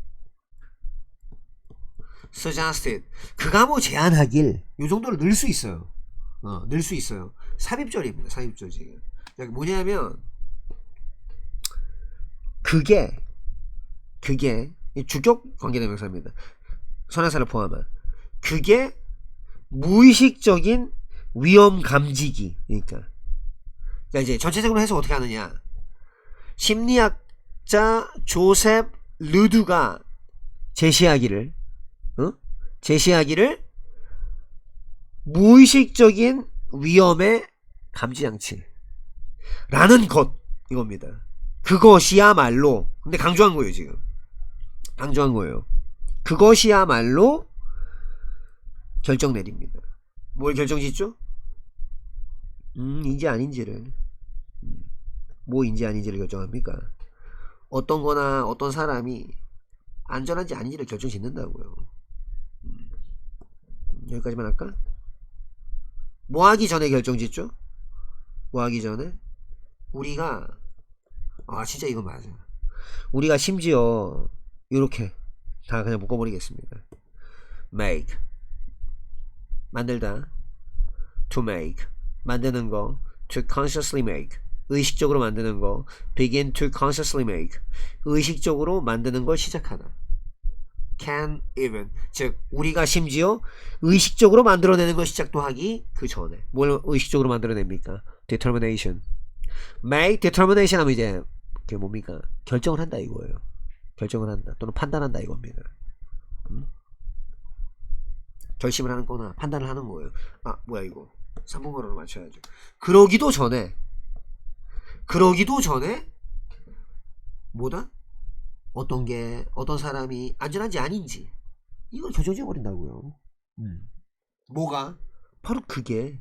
suggested 그가 뭐 제안하길 요 정도를 넣을 수 있어요. 넣을 수 있어요. 삽입절입니다. 삽입절 지금 뭐냐면 그게 주격 관계대명사입니다. 선행사를 포함한 그게 무의식적인 위험 감지기 그러니까 이제 전체적으로 해서 어떻게 하느냐 심리학자 조셉 르두가 제시하기를 무의식적인 위험의 감지장치라는 것 이겁니다. 그것이야말로 근데 강조한 거예요. 지금 강조한 거예요. 그것이야말로 결정 내립니다. 뭘 결정 짓죠? 인지 아닌지를 뭐인지 아닌지를 결정합니까? 어떤 거나 어떤 사람이 안전한지 아닌지를 결정 짓는다고요. 여기까지만 할까? 뭐 하기 전에 결정 짓죠? 뭐 하기 전에? 우리가 진짜 이거 맞아. 우리가 심지어 이렇게 다 그냥 묶어버리겠습니다. make 만들다 to make 만드는 거 to consciously make 의식적으로 만드는 거 begin to consciously make 의식적으로 만드는 걸 시작하다 can even 즉 우리가 심지어 의식적으로 만들어내는 걸 시작도 하기 그 전에 뭘 의식적으로 만들어냅니까? determination make determination 하면 이제 그게 뭡니까? 결정을 한다 이거예요. 결정을 한다 또는 판단한다 이겁니다. 결심을 하는 거나 판단을 하는 거예요. 뭐야 이거 3분거로로 맞춰야죠. 그러기도 전에 뭐다? 어떤 사람이 안전한지 아닌지 이걸 결정지어 버린다고요. 뭐가? 바로 그게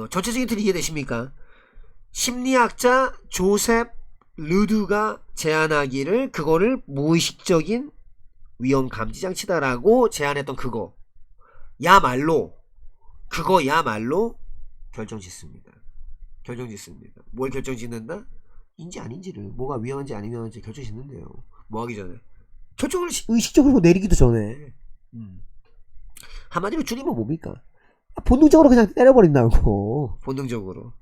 전체적인 틀이 이해되십니까? 심리학자 조셉 르두가 제안하기를 그거를 무의식적인 위험 감지 장치다라고 제안했던 그거야말로 결정 짓습니다. 뭘 결정 짓는다? 인지 아닌지를 뭐가 위험한지 안 위험한지 결정 짓는데요. 뭐 하기 전에 결정을 의식적으로 내리기도 전에 한마디로 줄이면 뭡니까? 본능적으로 그냥 때려버린다고. 본능적으로.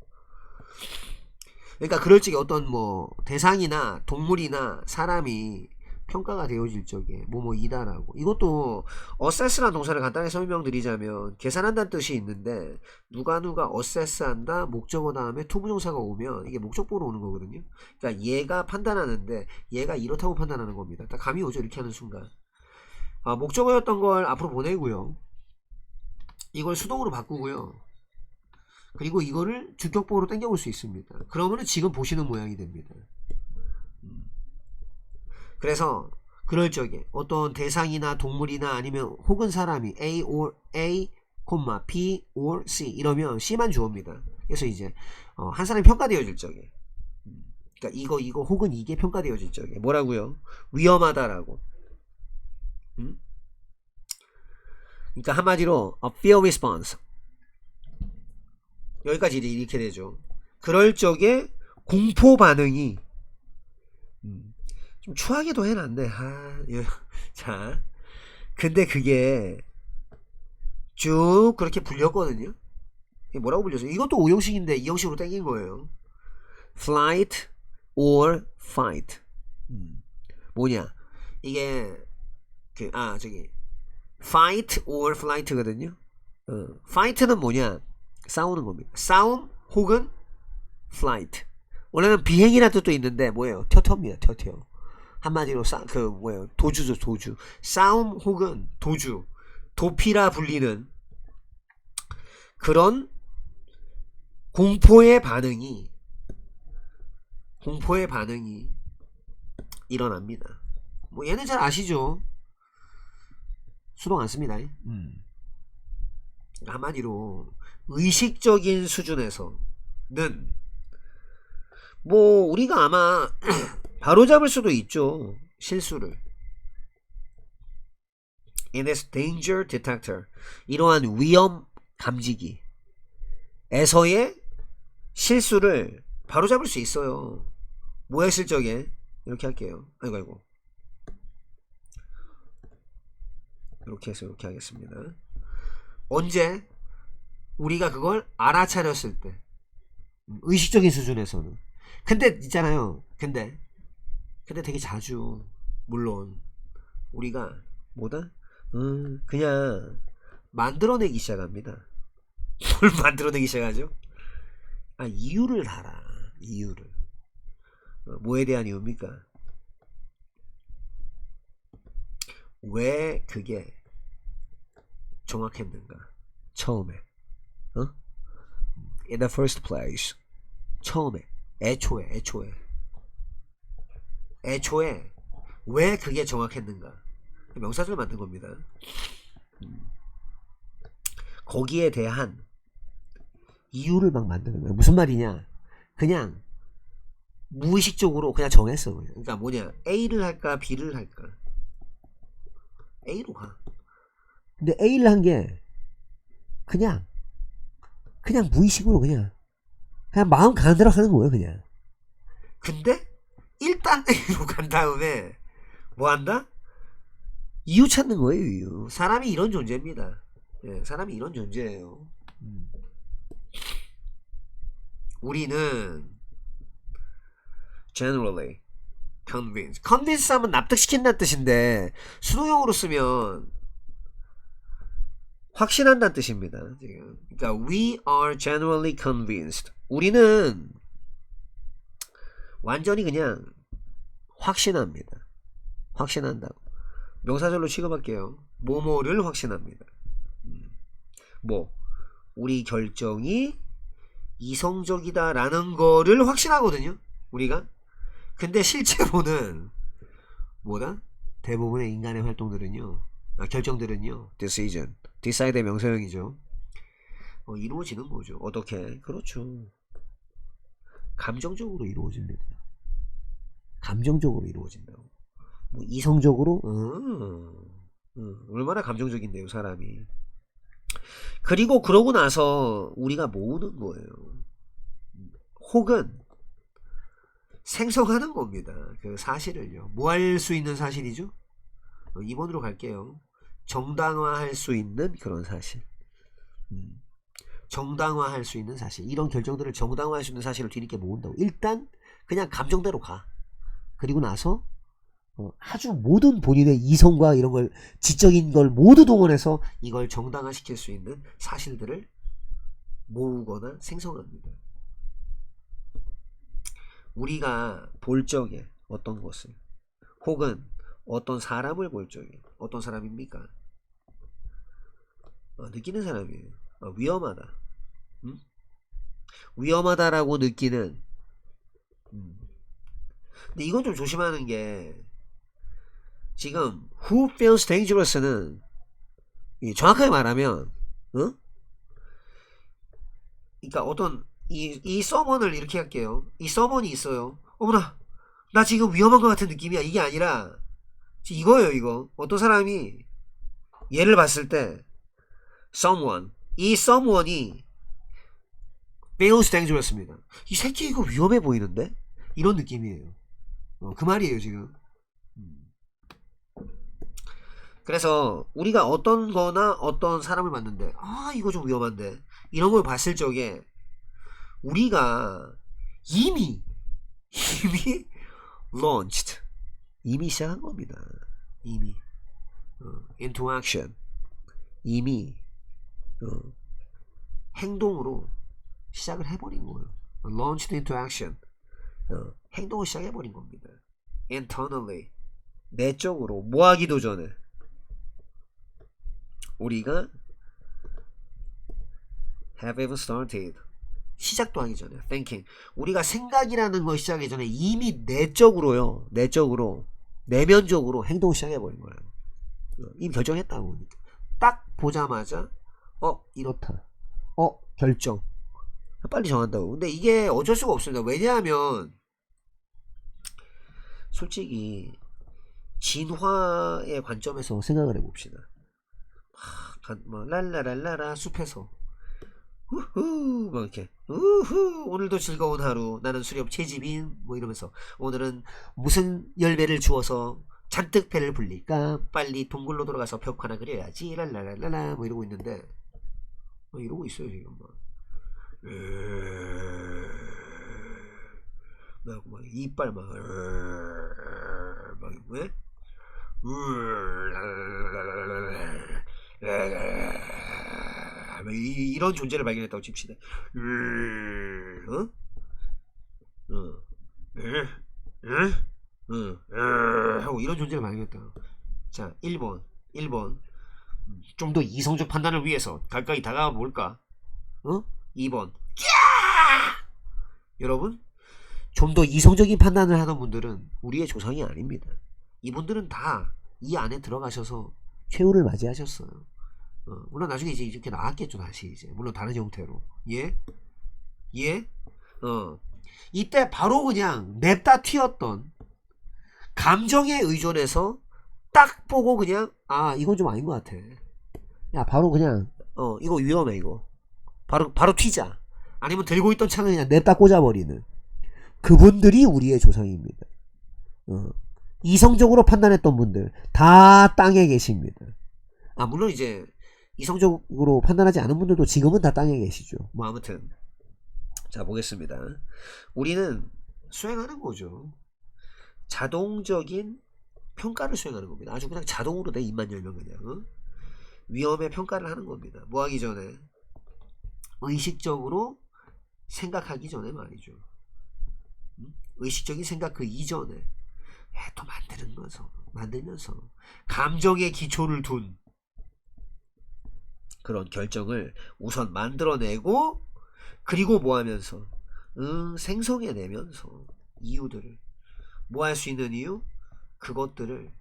그러니까 그럴 적에 어떤 뭐 대상이나 동물이나 사람이 평가가 되어질 적에 뭐이다라고 이것도 assess라는 동사를 간단히 설명드리자면 계산한다는 뜻이 있는데 누가 assess한다 목적어 다음에 투부정사가 오면 이게 목적보로 오는 거거든요. 그러니까 얘가 판단하는데 얘가 이렇다고 판단하는 겁니다. 딱 감이 오죠. 이렇게 하는 순간 목적어였던 걸 앞으로 보내고요. 이걸 수동으로 바꾸고요. 그리고 이거를 주격보로 당겨올 수 있습니다. 그러면은 지금 보시는 모양이 됩니다. 그래서 그럴 적에 어떤 대상이나 동물이나 아니면 혹은 사람이 A, B or C 이러면 C만 주어입니다. 그래서 이제 한 사람이 평가되어질 적에 그러니까 이거 혹은 이게 평가되어질 적에 뭐라고요? 위험하다라고. 그러니까 한마디로 fear response 여기까지 이렇게 되죠. 그럴 적에 공포 반응이 좀 추하게도 해놨네. 자, 근데 그게 쭉 그렇게 불렸거든요. 뭐라고 불렸어요? 이것도 5형식인데 2형식으로 땡긴 거예요. flight or fight. 뭐냐? 이게 저기 fight or flight거든요. fight는 뭐냐? 싸우는 겁니다. 싸움 혹은 flight. 원래는 비행이라는 뜻도 있는데 뭐예요? 터터입니다. 터터. 한마디로 도주죠. 도주. 싸움 혹은 도주. 도피라 불리는 그런 공포의 반응이 일어납니다. 뭐 얘는 잘 아시죠? 수동 안 씁니다. 한마디로 의식적인 수준에서는 뭐 우리가 아마 바로잡을 수도 있죠. 실수를. In this danger detector, 이러한 위험 감지기에서의 실수를 바로잡을 수 있어요. 뭐 했을 적에 이렇게 할게요. 아이고 이렇게 해서 이렇게 하겠습니다. 언제 우리가 그걸 알아차렸을 때, 의식적인 수준에서는. 근데 있잖아요. 근데 되게 자주 물론 우리가 뭐다? 그냥 만들어내기 시작합니다. 뭘 만들어내기 시작하죠? 이유를 달아. 이유를. 뭐에 대한 이유입니까? 왜 그게 정확했는가? 처음에. In the first place. 처음에. 애초에 왜 그게 정확했는가? 명사절 만든 겁니다. 거기에 대한 이유를 막 만드는 거야. 무슨 말이냐? 그냥 무의식적으로 그냥 정했어. 그러니까 뭐냐? A를 할까 B를 할까? A로 가. 근데 A를 한 게 그냥 무의식으로 그냥 마음 가는 대로 하는 거예요. 그냥. 근데 일단 A로 간 다음에 뭐 한다? 이유 찾는 거예요. 이유. 사람이 이런 존재입니다. 예, 사람이 이런 존재예요. 우리는 generally convince 하면 납득시킨다는 뜻인데 수동형으로 쓰면 확신한다는 뜻입니다. 지금. 그러니까 we are generally convinced. 우리는 완전히 그냥 확신합니다. 확신한다고. 명사절로 취급할게요. 뭐뭐를 확신합니다. 우리 결정이 이성적이다라는 거를 확신하거든요. 우리가. 근데 실제로는 뭐다? 대부분의 인간의 활동들은요. 결정들은요. decision. decide의 명사형이죠. 이루어지는 거죠. 어떻게? 그렇죠. 감정적으로 이루어집니다. 감정적으로 이루어진다고. 이성적으로? 얼마나 감정적인데요, 사람이. 그리고 그러고 나서 우리가 모으는 거예요. 혹은 생성하는 겁니다. 그 사실을요. 뭐 할 수 있는 사실이죠? 2번으로 갈게요. 정당화할 수 있는 그런 사실. 정당화할 수 있는 사실. 이런 결정들을 정당화할 수 있는 사실을 뒤늦게 모은다고. 일단 그냥 감정대로 가. 그리고 나서 아주 모든 본인의 이성과 이런 걸 지적인 걸 모두 동원해서 이걸 정당화시킬 수 있는 사실들을 모으거나 생성합니다. 우리가 볼 적에 어떤 것을 혹은 어떤 사람을 볼 적에 어떤 사람입니까? 느끼는 사람이에요. 위험하다. 위험하다라고 느끼는. 근데 이건 좀 조심하는 게 지금 who feels dangerous는 정확하게 말하면 그러니까 어떤 이 someone을 이렇게 할게요. 이 someone이 있어요. 어머나 나 지금 위험한 것 같은 느낌이야. 이게 아니라 이거예요. 이거 어떤 사람이 얘를 봤을 때 someone 이 someone이 feels dangerous입니다. 이 새끼 이거 위험해 보이는데? 이런 느낌이에요. 그 말이에요 지금. 그래서 우리가 어떤 거나 어떤 사람을 봤는데 이거 좀 위험한데 이런 걸 봤을 적에 우리가 이미 launched 이미 시작한 겁니다. 이미 into action 이미 행동으로 시작을 해버린 거예요. launched into action 행동을 시작해버린 겁니다. internally 내적으로 뭐 하기도 전에 우리가 have even started 시작도 하기 전에 thinking 우리가 생각이라는 걸 시작하기 전에 이미 내적으로 내면적으로 행동을 시작해버린 거예요. 이미 결정했다고. 딱 보자마자 이렇다. 결정. 빨리 정한다고. 근데 이게 어쩔 수가 없습니다. 왜냐하면 솔직히 진화의 관점에서 생각을 해봅시다. 뭐 랄라랄라라 숲에서 우후 막 이렇게 우후 오늘도 즐거운 하루 나는 수렵 채집인 뭐 이러면서 오늘은 무슨 열매를 주어서 잔뜩 배를 불릴까 빨리 동굴로 돌아가서 벽 하나 그려야지 랄라랄라라 뭐 이러고 있는데 이러고 있어요 지금 막 이빨 막 왜? 이런 존재를 발견했다고 칩시다. 하고 이런 존재를 발견했다. 자, 1번. 좀 더 이성적 판단을 위해서 가까이 다가가 볼까? 2번. 여러분, 좀 더 이성적인 판단을 하는 분들은 우리의 조상이 아닙니다. 이분들은 다 이 안에 들어가셔서 최후를 맞이하셨어요. 물론 나중에 이제 이렇게 나왔겠죠, 다시 이제. 물론 다른 형태로. 예? 이때 바로 그냥 냅다 튀었던 감정에 의존해서 딱 보고 그냥, 이건 좀 아닌 것 같아. 야, 바로 그냥, 이거 위험해, 이거. 바로 튀자. 아니면 들고 있던 창을 그냥 냅다 꽂아버리는. 그분들이 우리의 조상입니다. 이성적으로 판단했던 분들 다 땅에 계십니다. 물론 이제 이성적으로 판단하지 않은 분들도 지금은 다 땅에 계시죠. 뭐 아무튼 자 보겠습니다. 우리는 수행하는 거죠. 자동적인 평가를 수행하는 겁니다. 아주 그냥 자동으로 내 입만 열면 그냥 위험의 평가를 하는 겁니다. 뭐 하기 전에 의식적으로 생각하기 전에 말이죠. 의식적인 생각 그 이전에 또 만들면서 감정의 기초를 둔 그런 결정을 우선 만들어내고 그리고 뭐 하면서 생성해내면서 이유들을 뭐 할 수 있는 이유? 그것들을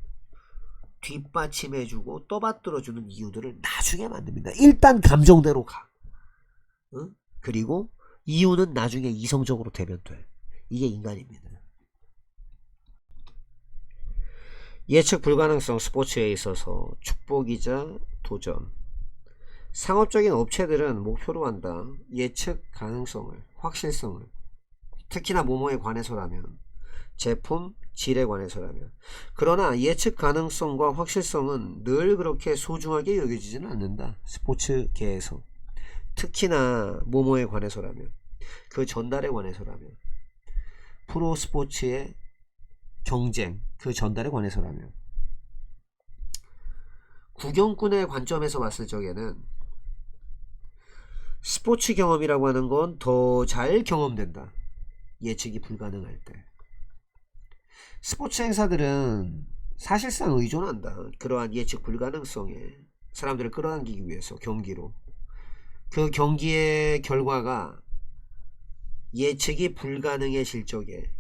뒷받침해주고 떠받들어주는 이유들을 나중에 만듭니다. 일단 감정대로 가. 그리고 이유는 나중에 이성적으로 되면 돼. 이게 인간입니다. 예측 불가능성 스포츠에 있어서 축복이자 도전. 상업적인 업체들은 목표로 한다. 예측 가능성을, 확실성을. 특히나 모모에 관해서라면, 제품 질에 관해서라면. 그러나 예측 가능성과 확실성은 늘 그렇게 소중하게 여겨지지는 않는다. 스포츠계에서. 특히나 모모에 관해서라면, 그 전달에 관해서라면, 프로 스포츠의 경쟁, 그 전달에 관해서라면. 구경꾼의 관점에서 봤을 적에는 스포츠 경험이라고 하는 건 더 잘 경험된다. 예측이 불가능할 때. 스포츠 행사들은 사실상 의존한다. 그러한 예측 불가능성에 사람들을 끌어당기기 위해서 경기로. 그 경기의 결과가 예측이 불가능해질 적에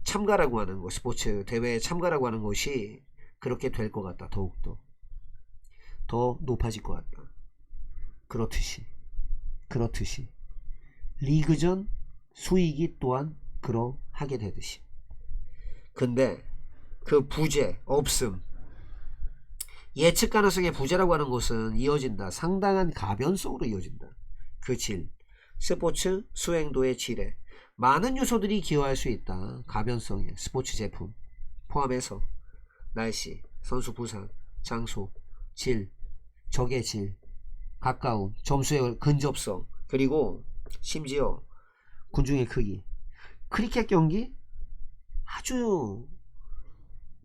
참가라고 하는 것, 스포츠 대회에 참가라고 하는 것이 그렇게 될 것 같다. 더욱더 더 높아질 것 같다. 그렇듯이 리그전 수익이 또한 그러하게 되듯이. 근데 그 부재, 없음, 예측 가능성의 부재라고 하는 것은 이어진다. 상당한 가변성으로 이어진다. 그 질, 스포츠 수행도의 질에 많은 요소들이 기여할 수 있다. 가변성에 스포츠 제품 포함해서 날씨, 선수 부상, 장소, 질, 적의 질, 가까움, 점수의 근접성, 그리고 심지어 군중의 크기. 크리켓 경기 아주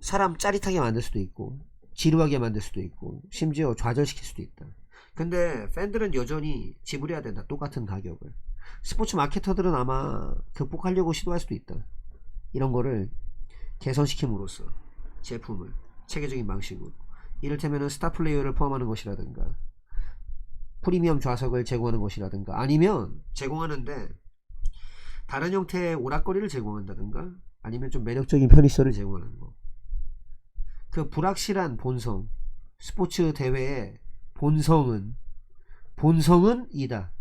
사람 짜릿하게 만들 수도 있고 지루하게 만들 수도 있고 심지어 좌절시킬 수도 있다. 근데 팬들은 여전히 지불해야 된다. 똑같은 가격을. 스포츠 마케터들은 아마 극복하려고 시도할 수도 있다. 이런 거를 개선시킴으로써 제품을 체계적인 방식으로, 이를테면 스타 플레이어를 포함하는 것이라든가 프리미엄 좌석을 제공하는 것이라든가, 아니면 제공하는데 다른 형태의 오락거리를 제공한다든가, 아니면 좀 매력적인 편의시설을 제공하는 거. 그 불확실한 본성, 스포츠 대회의 본성은 이다.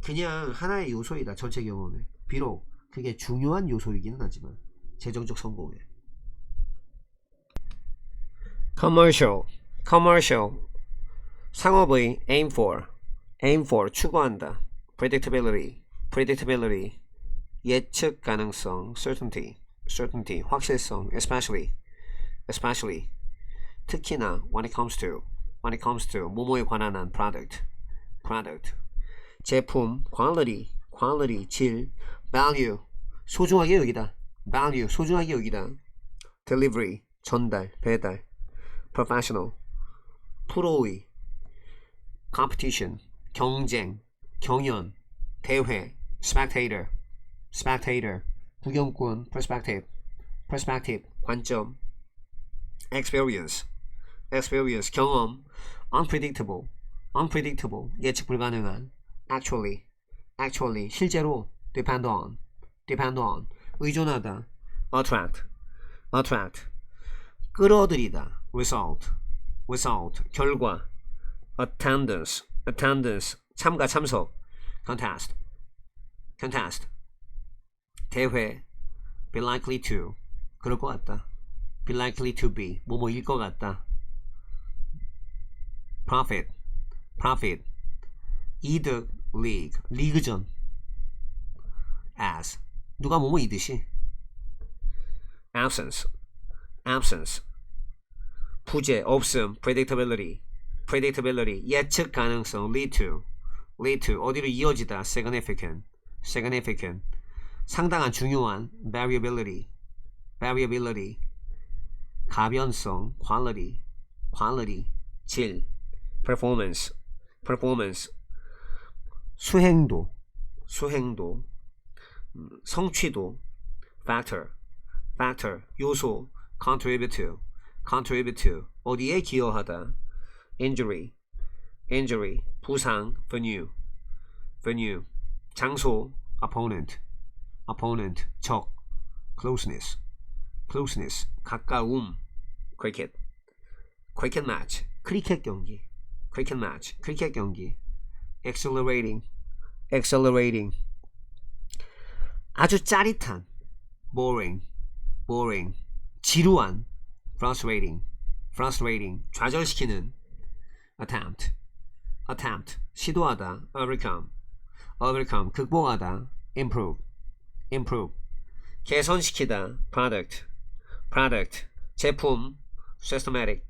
그냥 하나의 요소이다. 전체 경험에. 비록 그게 중요한 요소이기는 하지만 재정적 성공에. commercial 상업의 aim for 추구한다. predictability 예측 가능성 certainty 확실성 especially 특히나 when it comes to 뭐뭐에 관한 한 product 제품 quality 질 value 소중하게 여기다 delivery 전달 배달 professional 프로의 competition 경쟁 경연 대회 spectator 구경꾼 perspective 관점 experience 경험 unpredictable 예측 불가능한 actually 실제로 depend on 의존하다 attract 끌어들이다 result 결과 attendance 참가 참석 contest 대회 be likely to 그럴 것 같다 be likely to be 뭐뭐일 것 같다 profit 이득 리그전 as 누가 뭐뭐 이듯이 absence 부재 없음 predictability 예측 가능성 lead to 어디로 이어지다 significant 상당한 중요한 variability 가변성 quality 질 performance 수행도 성취도 factor 요소 contribute 어디에 기여하다 injury 부상 venue 장소 opponent 적 closeness 가까움 cricket match 크리켓 경기 exhilarating 아주 짜릿한 boring 지루한 frustrating 좌절시키는 attempt 시도하다 overcome 극복하다 improve 개선시키다 product 제품 systematic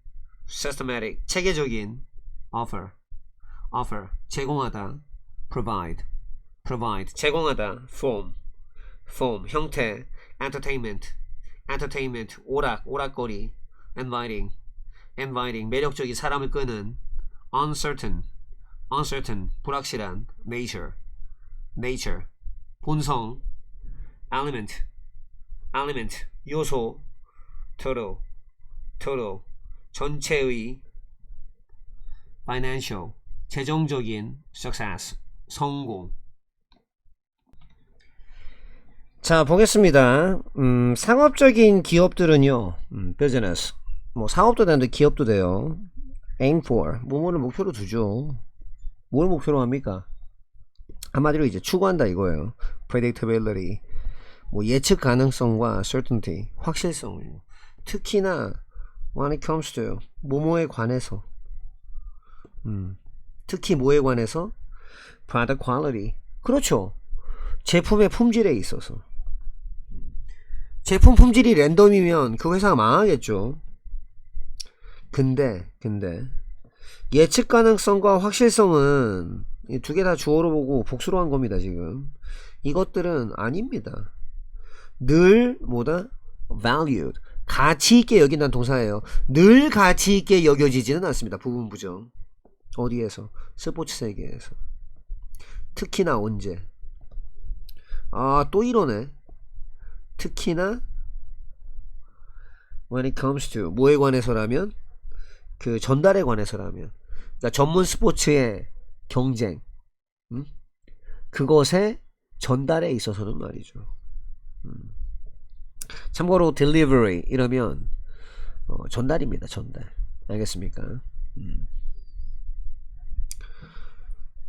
체계적인 offer 제공하다 provide 제공하다 form 형태 entertainment 오락거리 inviting 매력적인 사람을 끄는 uncertain 불확실한 nature 본성 element 요소 total 전체의 financial 재정적인 success 성공. 자 보겠습니다. 상업적인 기업들은요 business 뭐 사업도 되는데 기업도 돼요. aim for 뭐뭐를 목표로 두죠. 뭘 목표로 합니까? 한마디로 이제 추구한다 이거예요. predictability 뭐 예측 가능성과 certainty 확실성을 특히나 when it comes to 뭐뭐에 관해서 특히 뭐에 관해서 product quality 그렇죠. 제품의 품질에 있어서 제품 품질이 랜덤이면 그 회사가 망하겠죠. 근데 예측 가능성과 확실성은 두 개 다 주어로 보고 복수로 한 겁니다. 지금 이것들은 아닙니다. 늘 뭐다? valued 가치 있게 여긴다는 동사예요. 늘 가치 있게 여겨지지는 않습니다. 부분 부정 어디에서? 스포츠 세계에서 특히나 언제? 또 이러네. 특히나 when it comes to 뭐에 관해서라면 그 전달에 관해서라면 그러니까 전문 스포츠의 경쟁 그것의 전달에 있어서는 말이죠. 참고로 delivery 이러면 전달입니다. 전달. 알겠습니까?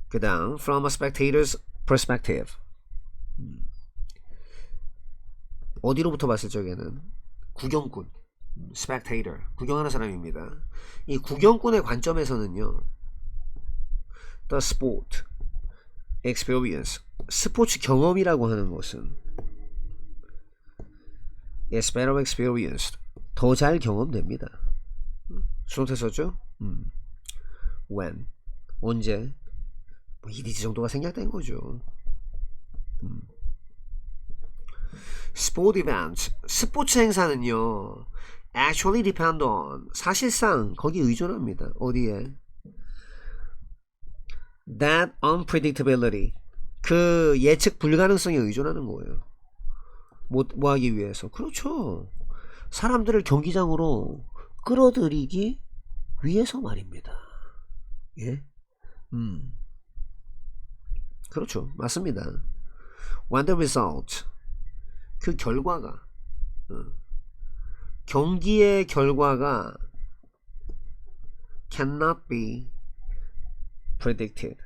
그 다음 from a spectator's perspective. 어디로부터 봤을 적에는 구경꾼, spectator, 구경하는 사람입니다. 이 구경꾼의 관점에서는요, the sport experience, 스포츠 경험이라고 하는 것은 is better experienced, 더 잘 경험됩니다. 수동태서죠? when, 언제, 뭐 이디지 정도가 생략된 거죠. sport events, 스포츠 행사는요, actually depend on, 사실상 거기 의존합니다. 어디에? that unpredictability, 그 예측 불가능성에 의존하는 거예요. 뭐 하기 위해서. 그렇죠. 사람들을 경기장으로 끌어들이기 위해서 말입니다. 예? 그렇죠. 맞습니다. when the result, 그 결과가, 경기의 결과가 cannot be predicted,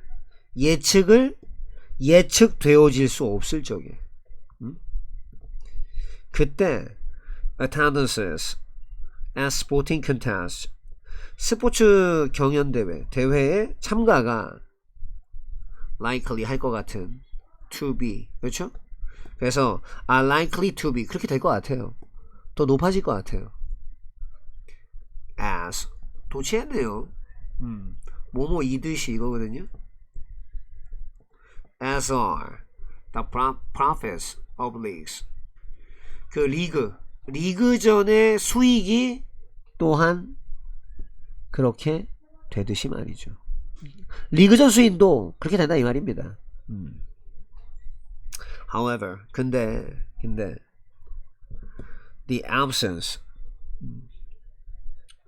예측되어질 수 없을 적에, 그때 attendances at sporting contests, 스포츠 경연대회, 대회에 참가가 likely 할 것 같은 to be, 그렇죠? 그래서 are likely to be, 그렇게 될 것 같아요. 더 높아질 것 같아요. as, 도치했네요. 뭐이듯이 이거거든요. as are the profits of leagues, 그 리그전의 수익이 또한 그렇게 되듯이 말이죠. 리그전 수익도 그렇게 된다 이 말입니다. However, 근데 the absence,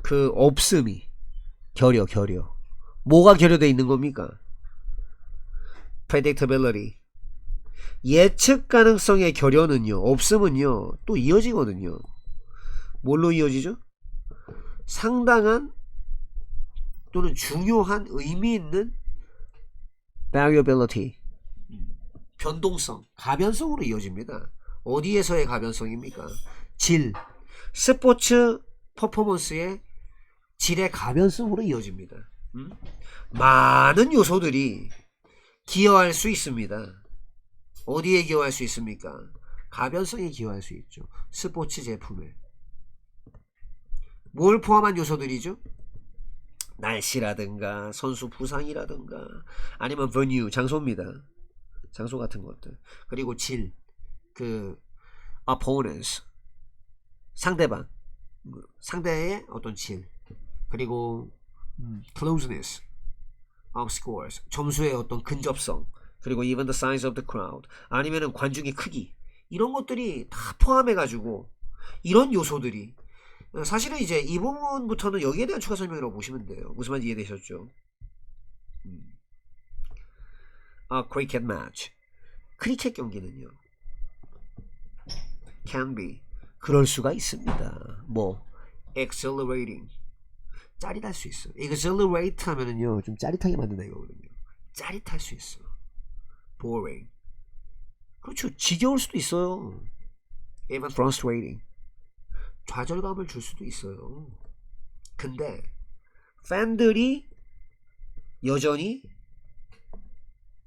그 없음이, 결여, 뭐가 결여되어 있는 겁니까? predictability, 예측 가능성의 결여는요, 없음은요, 또 이어지거든요. 뭘로 이어지죠? 상당한 또는 중요한 의미 있는 variability, 변동성, 가변성으로 이어집니다. 어디에서의 가변성입니까? 질, 스포츠 퍼포먼스의 질의 가변성으로 이어집니다. 많은 요소들이 기여할 수 있습니다. 어디에 기여할 수 있습니까? 가변성에 기여할 수 있죠. 스포츠 제품에. 뭘 포함한 요소들이죠? 날씨라든가 선수 부상이라든가 아니면 venue, 장소입니다. 장소 같은 것들. 그리고 질, 그 opponents, 상대의 어떤 질, 그리고 closeness of scores, 점수의 어떤 근접성, 그리고 even the size of the crowd, 아니면은 관중의 크기, 이런 것들이 다 포함해가지고 이런 요소들이, 사실은 이제 이 부분부터는 여기에 대한 추가 설명이라고 보시면 돼요. 무슨 말인지 이해되셨죠? cricket match, 크리켓 경기는요, can be, 그럴 수가 있습니다. 뭐 exhilarating, 짜릿할 수 있어. exhilarate 하면은요, 좀 짜릿하게 만든다 이거거든요. 짜릿할 수 있어. boring, 그렇죠, 지겨울 수도 있어요. even frustrating, 좌절감을 줄 수도 있어요. 근데 팬들이 여전히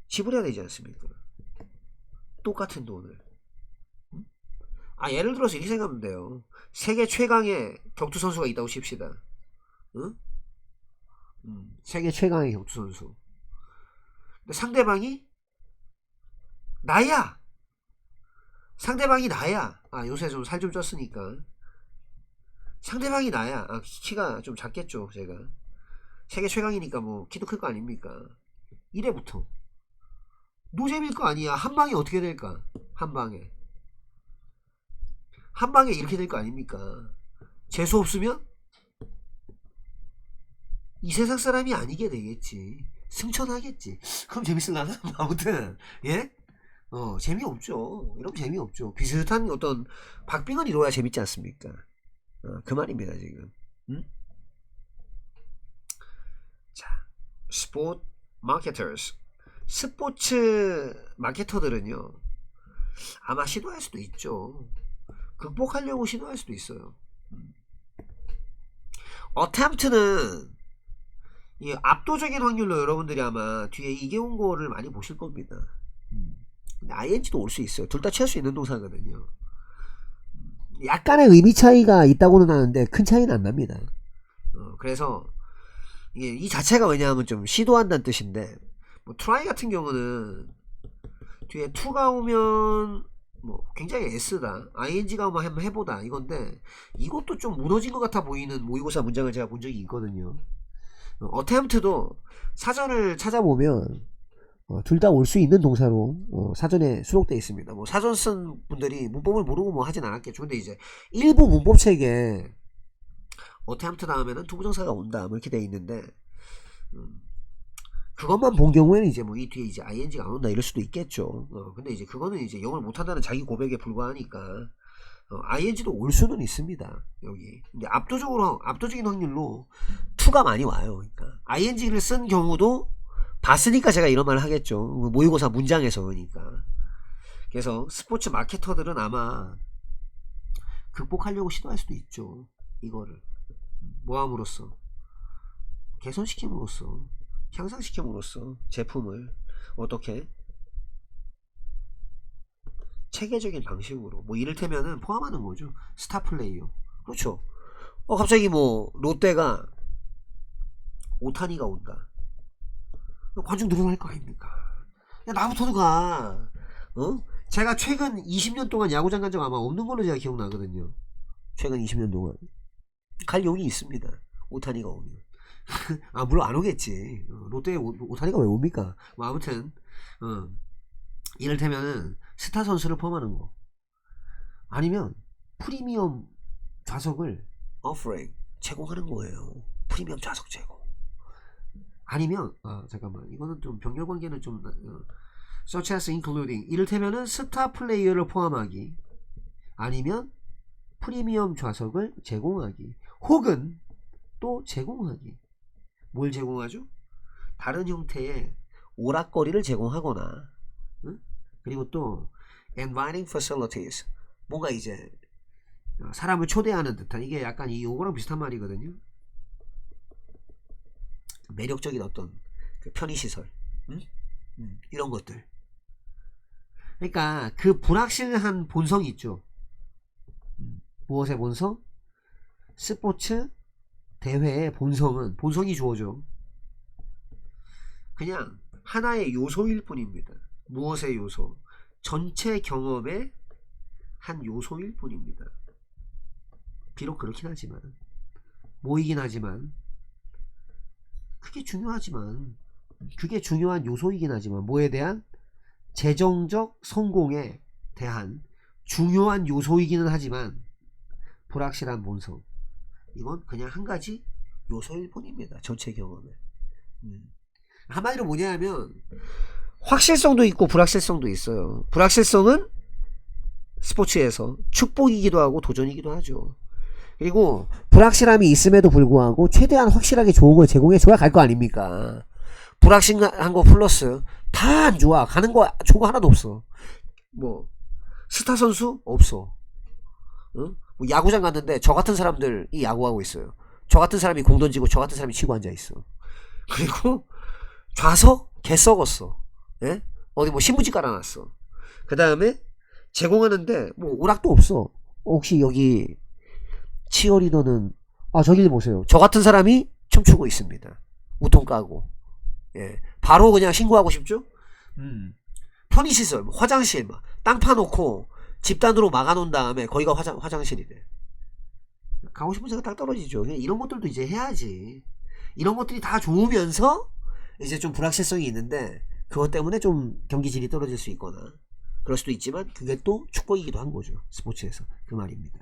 지불해야 되지 않습니까? 똑같은 돈을. 예를 들어서 이렇게 생각하면 돼요. 세계 최강의 격투 선수가 있다고 칩시다. 응? 세계 최강의 격투 선수. 근데 상대방이 나야. 요새 좀 살 좀 쪘으니까. 상대방이 나야. 키가 좀 작겠죠, 제가. 세계 최강이니까 뭐 키도 클 거 아닙니까? 이래부터 노잼일 거 아니야. 한 방에 어떻게 될까? 한 방에 이렇게 될 거 아닙니까? 재수 없으면 이 세상 사람이 아니게 되겠지. 승천하겠지. 그럼 재밌을라나? 아무튼 예? 재미없죠. 이러면 재미없죠. 비슷한 어떤 박빙을 이뤄야 재밌지 않습니까? 그 말입니다 지금. 자, 스포츠 마케터스, 스포츠 마케터들은요 아마 시도할 수도 있죠. 극복하려고 시도할 수도 있어요. 어템프트는 이 압도적인 확률로 여러분들이 아마 뒤에 이계온 거를 많이 보실 겁니다. 근데 ing도 올 수 있어요. 둘 다 취할 수 있는 동사거든요. 약간의 의미 차이가 있다고는 하는데 큰 차이는 안 납니다. 그래서 이게 이 자체가 왜냐하면 좀 시도한다는 뜻인데, 뭐 try 같은 경우는 뒤에 to가 오면 뭐 굉장히 S다, ing가 오면 한번 해보다 이건데, 이것도 좀 무너진 것 같아 보이는 모의고사 문장을 제가 본 적이 있거든요. attempt도 사전을 찾아보면 둘 다 올 수 있는 동사로 사전에 수록되어 있습니다. 뭐 사전 쓴 분들이 문법을 모르고 뭐 하진 않았겠죠. 근데 이제 일부 문법책에 attempt 다음에는 투부정사가 온다 뭐 이렇게 되어 있는데, 그것만 본 경우에는 이제 뭐 이 뒤에 이제 ing가 안 온다 이럴 수도 있겠죠. 근데 이제 그거는 이제 영어를 못한다는 자기 고백에 불과하니까 ing도 올 수는 있습니다 여기. 근데 압도적인 확률로 to가 많이 와요. 그러니까 ing를 쓴 경우도 봤으니까 제가 이런 말을 하겠죠. 모의고사 문장에서. 그러니까 그래서 스포츠 마케터들은 아마 극복하려고 시도할 수도 있죠. 이거를 뭐함으로써, 개선시킴으로써, 향상시킴으로써 제품을 어떻게 체계적인 방식으로, 뭐 이를테면은 포함하는 거죠. 스타 플레이어. 그렇죠. 갑자기 뭐 롯데가 오타니가 온다. 관중 늘어날 거 아닙니까? 야, 나부터도 가. 제가 최근 20년 동안 야구장 간 적 아마 없는 걸로 제가 기억나거든요. 최근 20년 동안 갈 용이 있습니다. 오타니가 오면. 물론 안 오겠지. 롯데에 오타니가 왜 옵니까? 뭐 아무튼 이를테면은 스타 선수를 포함하는 거, 아니면 프리미엄 좌석을 offering 제공하는 거예요. 프리미엄 좌석 제공. 아니면 잠깐만, 이거는 좀 병렬 관계는 좀 such as including, 이를테면은 스타 플레이어를 포함하기, 아니면 프리미엄 좌석을 제공하기, 혹은 또 제공하기. 뭘 제공하죠? 다른 형태의 오락거리를 제공하거나, 그리고 또 inviting facilities, 뭔가 이제 사람을 초대하는 듯한, 이게 약간 이 요거랑 비슷한 말이거든요. 매력적인 어떤 그 편의시설, 이런 것들. 그러니까 그 불확실한 본성이 있죠. 무엇의 본성? 스포츠 대회의 본성이 주어져. 그냥 하나의 요소일 뿐입니다. 무엇의 요소? 전체 경험의 한 요소일 뿐입니다. 비록 그렇긴 하지만, 모이긴 하지만, 그게 중요한 요소이긴 하지만, 뭐에 대한? 재정적 성공에 대한 중요한 요소이기는 하지만, 불확실한 본성, 이건 그냥 한 가지 요소일 뿐입니다. 전체 경험에. 한마디로 뭐냐면 확실성도 있고 불확실성도 있어요. 불확실성은 스포츠에서 축복이기도 하고 도전이기도 하죠. 그리고 불확실함이 있음에도 불구하고 최대한 확실하게 좋은 걸 제공해줘야 갈 거 아닙니까? 불확실한 거 플러스 다 안 좋아, 가는 거 좋은 거 하나도 없어. 뭐 스타 선수 없어. 뭐 야구장 갔는데 저 같은 사람들이 야구하고 있어요. 저 같은 사람이 공 던지고 저 같은 사람이 치고 앉아있어. 그리고 좌석 개 썩었어. 예? 어디 뭐 신문지 깔아놨어. 그 다음에 제공하는데 뭐 오락도 없어. 혹시 여기 치어리더는 저기 보세요. 저 같은 사람이 춤추고 있습니다. 우통 까고. 예. 바로 그냥 신고하고 싶죠? 편의시설, 화장실, 땅 파놓고 집단으로 막아놓은 다음에 거기가 화장실이래. 가고 싶은 생각 딱 떨어지죠. 이런 것들도 이제 해야지. 이런 것들이 다 좋으면서 이제 좀 불확실성이 있는데, 그것 때문에 좀 경기 질이 떨어질 수 있거나 그럴 수도 있지만, 그게 또 축복이기도 한 거죠. 스포츠에서. 그 말입니다.